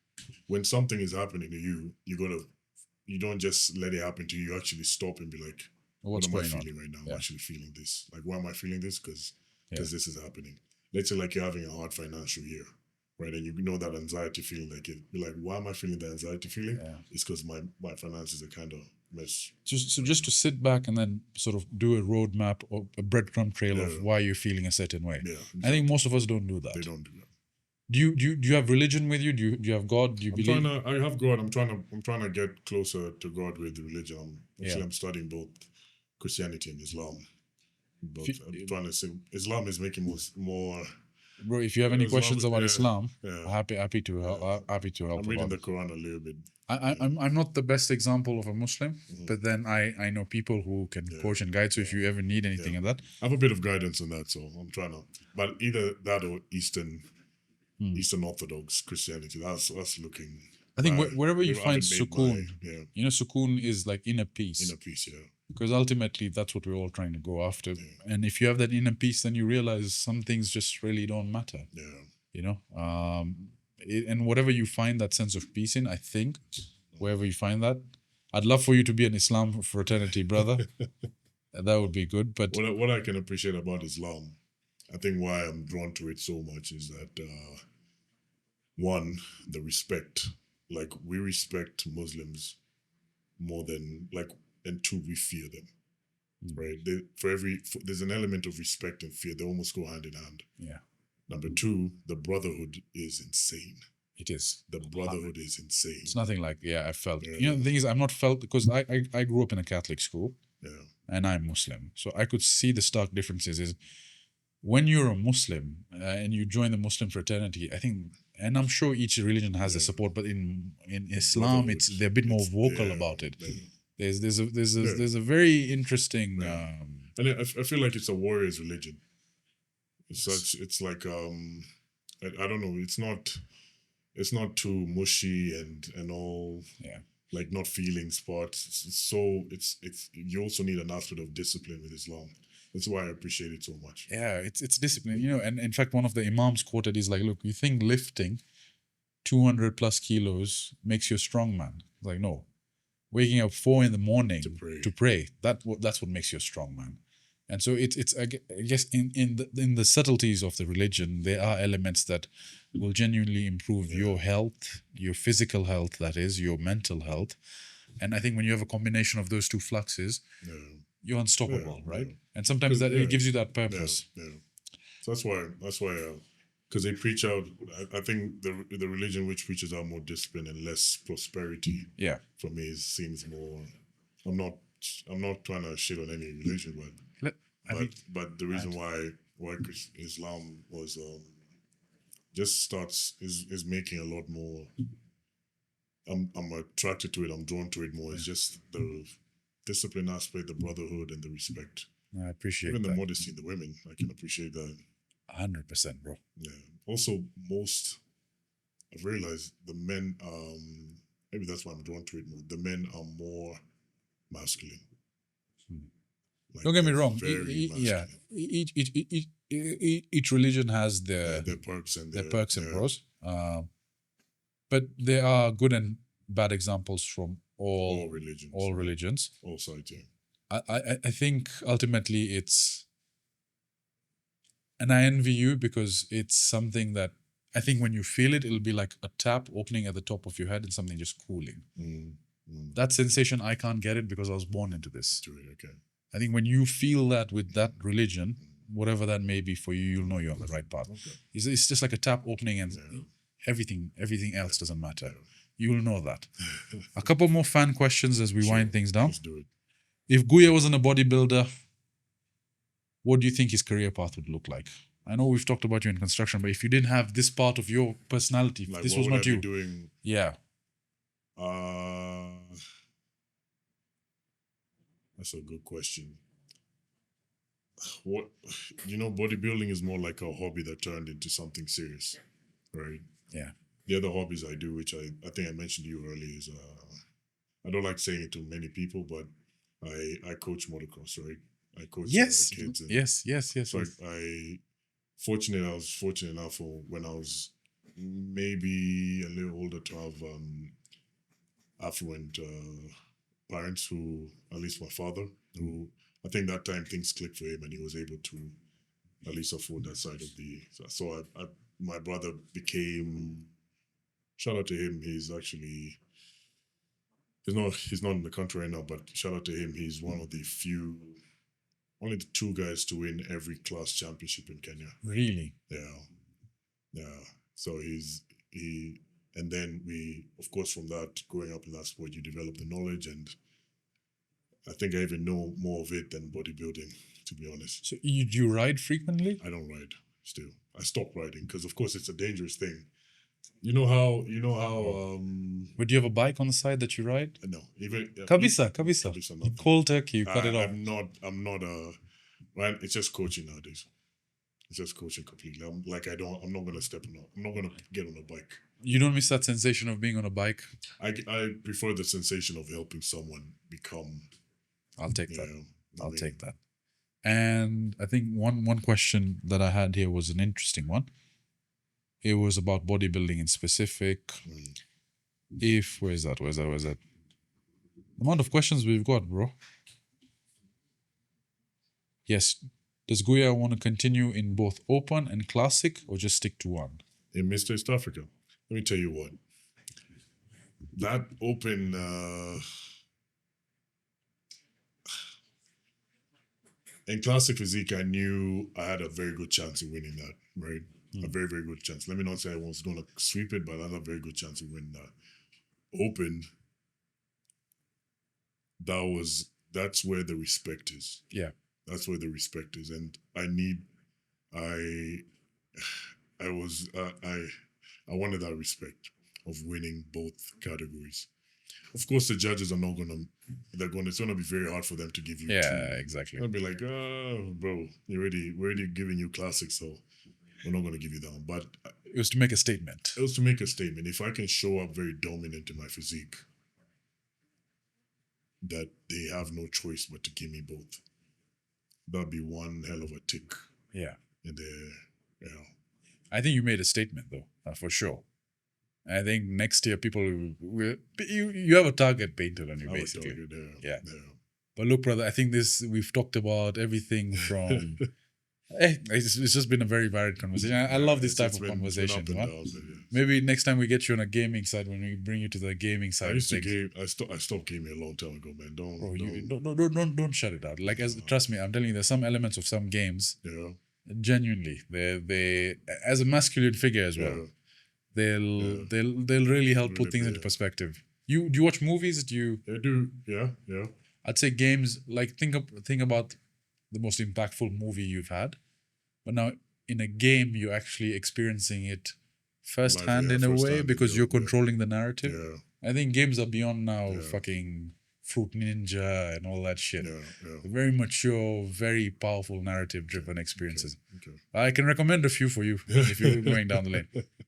when something is happening to you. You don't just let it happen to you. You actually stop and be like, what am I feeling right now? I'm actually feeling this. Like, why am I feeling this? Because this is happening. let's say like you're having a hard financial year, right? And you know that anxiety feeling, like you're like, why am I feeling the anxiety feeling? Yeah. It's because my finances are kind of mess. Just to sit back and then sort of do a roadmap or a breadcrumb trail of why you're feeling a certain way. Yeah, I think most of us don't do that. they don't do that. Do you have religion with you? Do you have God? Do you believe? I have God. I'm trying to get closer to God with religion. I'm studying both Christianity and Islam. But I'm trying to say Islam is making more. Bro, if you have any questions about Islam, happy to help. I'm reading the Quran a little bit. I'm not the best example of a Muslim, but then I know people who can coach and guide. So if you ever need anything of that, I have a bit of guidance on that. So I'm trying to, but either that or Eastern Orthodox Christianity. That's looking. I think wherever you find sukoon, sukoon is like inner peace. Inner peace, yeah. Because ultimately that's what we're all trying to go after. Yeah. And if you have that inner peace, then you realize some things just really don't matter. Yeah. And whatever you find that sense of peace in, I think, wherever you find that, I'd love for you to be an Islam fraternity brother. That would be good. But what I can appreciate about Islam, I think why I'm drawn to it so much is that one, the respect. Like we respect Muslims more than and two, we fear them. Right? There's an element of respect and fear. They almost go hand in hand. Yeah. Number two, the brotherhood is insane. It is. The brotherhood is insane. It's nothing like I felt. Yeah. The thing is, I'm not felt because I grew up in a Catholic school. Yeah. And I'm Muslim, so I could see the stark differences. Is when you're a Muslim and you join the Muslim fraternity, I think, and I'm sure each religion has the support, but in Islam, they're a bit more vocal about it. There's a very interesting. And I feel like it's a warrior's religion. It's like I don't know. It's not too mushy and all. Yeah. Like not feeling spots. It's you also need an aspect of discipline with Islam. That's why I appreciate it so much. Yeah, it's discipline, and in fact, one of the imams quoted is like, look, you think lifting 200 plus kilos makes you a strong man? Like, no. Waking up 4 a.m. to pray, that's what makes you a strong man. And so it's I guess in the subtleties of the religion, there are elements that will genuinely improve your health, your physical health, that is, your mental health. And I think when you have a combination of those two fluxes, you're unstoppable, right? Yeah. And sometimes it gives you that purpose. Yeah. So that's why, because they preach out. I think the religion which preaches out more discipline and less prosperity. Yeah. For me, it seems more. I'm not trying to shit on any religion, but the reason why Islam was is making a lot more. I'm attracted to it. I'm drawn to it more. It's just the discipline aspect, the brotherhood, and the respect. I appreciate even the modesty in the women. I can appreciate that. 100%, bro. Yeah. Also, I've realized the men. Maybe that's why I'm drawn to it more. The men are more masculine. Like, don't get me wrong. Each religion has their perks and pros. But there are good and bad examples from all religions. All sides, yeah. I think ultimately it's, and I envy you because it's something that I think when you feel it, it'll be like a tap opening at the top of your head and something just cooling. That sensation, I can't get it because I was born into this. Okay. I think when you feel that with that religion, whatever that may be for you, you'll know you're on the right path. Okay. It's just like a tap opening and everything else doesn't matter. You'll know that. A couple more fan questions as we wind things down. Let's do it. If Guya wasn't a bodybuilder, what do you think his career path would look like? I know we've talked about you in construction, but if you didn't have this part of your personality, if this was not you. Doing? Yeah. That's a good question. Bodybuilding is more like a hobby that turned into something serious, right? Yeah. The other hobbies I do, which I think I mentioned to you earlier, is I don't like saying it to many people, but I coach motocross, right? I coach kids. Yes. So I was fortunate enough for when I was maybe a little older to have affluent parents who, at least my father, who I think that time things clicked for him and he was able to at least afford that side of the. So my brother became. Shout out to him. He's actually. He's not in the country right now, but shout out to him. He's one of the few, only the 2 guys to win every class championship in Kenya. Really? Yeah. So and then we, of course, from that, growing up in that sport, you develop the knowledge, and I think I even know more of it than bodybuilding, to be honest. So you ride frequently? I don't ride still. I stopped riding because, of course, it's a dangerous thing. You know how. But do you have a bike on the side that you ride? No, even Kabisa. nothing. Cold turkey, you cut it off. I'm not right. It's just coaching nowadays. It's just coaching completely. I'm not gonna step on. I'm not gonna get on a bike. You don't miss that sensation of being on a bike? I prefer the sensation of helping someone become. I'll take that. I'll take that. And I think one question that I had here was an interesting one. It was about bodybuilding in specific. Where's that? The amount of questions we've got, bro. Yes. Does Guya want to continue in both open and classic, or just stick to one? In Mr. East Africa, let me tell you what. That open. In classic physique, I knew I had a very good chance of winning that, right? A very, very good chance. Let me not say I was going to sweep it, but I had a very good chance of winning that. Open, that's where the respect is. Yeah. That's where the respect is. And I wanted that respect of winning both categories. Of course, the judges are not it's going to be very hard for them to give you Yeah, two. exactly. They'll be like, oh, bro, we're already giving you classics, so we're not going to give you that one. But it was to make a statement. It was to make a statement. If I can show up very dominant in my physique, that they have no choice but to give me both. That'd be one hell of a tick. Yeah. In there, I think you made a statement, though, for sure. I think next year people will you have a target painted on you, basically. Yeah. But look, brother, I think we've talked about everything from. It's just been a very varied conversation. I love this type of conversation. Maybe next time we get you on a gaming side, when we bring you to the gaming side. I used to game. I stopped gaming a long time ago, man. Don't shut it out. Trust me, I'm telling you, there's some elements of some games. Yeah. Genuinely, they as a masculine figure as well. They'll really help put things into perspective. Do you watch movies? I do. Yeah. I'd say games, like think about the most impactful movie you've had, but now in a game you're actually experiencing it firsthand in a way because you're controlling the narrative. I think games are beyond now fucking Fruit Ninja and all that shit. Very mature, very powerful narrative-driven experiences. Okay. I can recommend a few for you if you're going down the lane.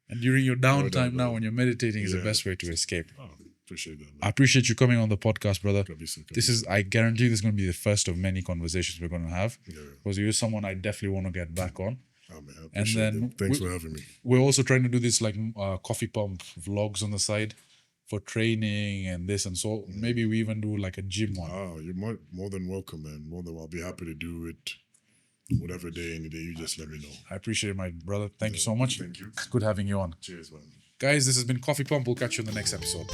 And during your downtime now, when you're meditating, is the best way to escape. Oh, appreciate that, man. I appreciate you coming on the podcast, brother. I guarantee this is going to be the first of many conversations we're going to have. Because you're someone I definitely want to get back on. Oh, man, and then thanks for having me. We're also trying to do this like coffee pump vlogs on the side for training and this and so. Maybe we even do like a gym one. Oh, you're more than welcome, man. I'll be happy to do it. Whatever day, any day, you just let me know. I appreciate it, my brother. Thank you so much. Thank you. It's good having you on. Cheers, man. Guys, this has been Coffee Pump. We'll catch you in the next episode.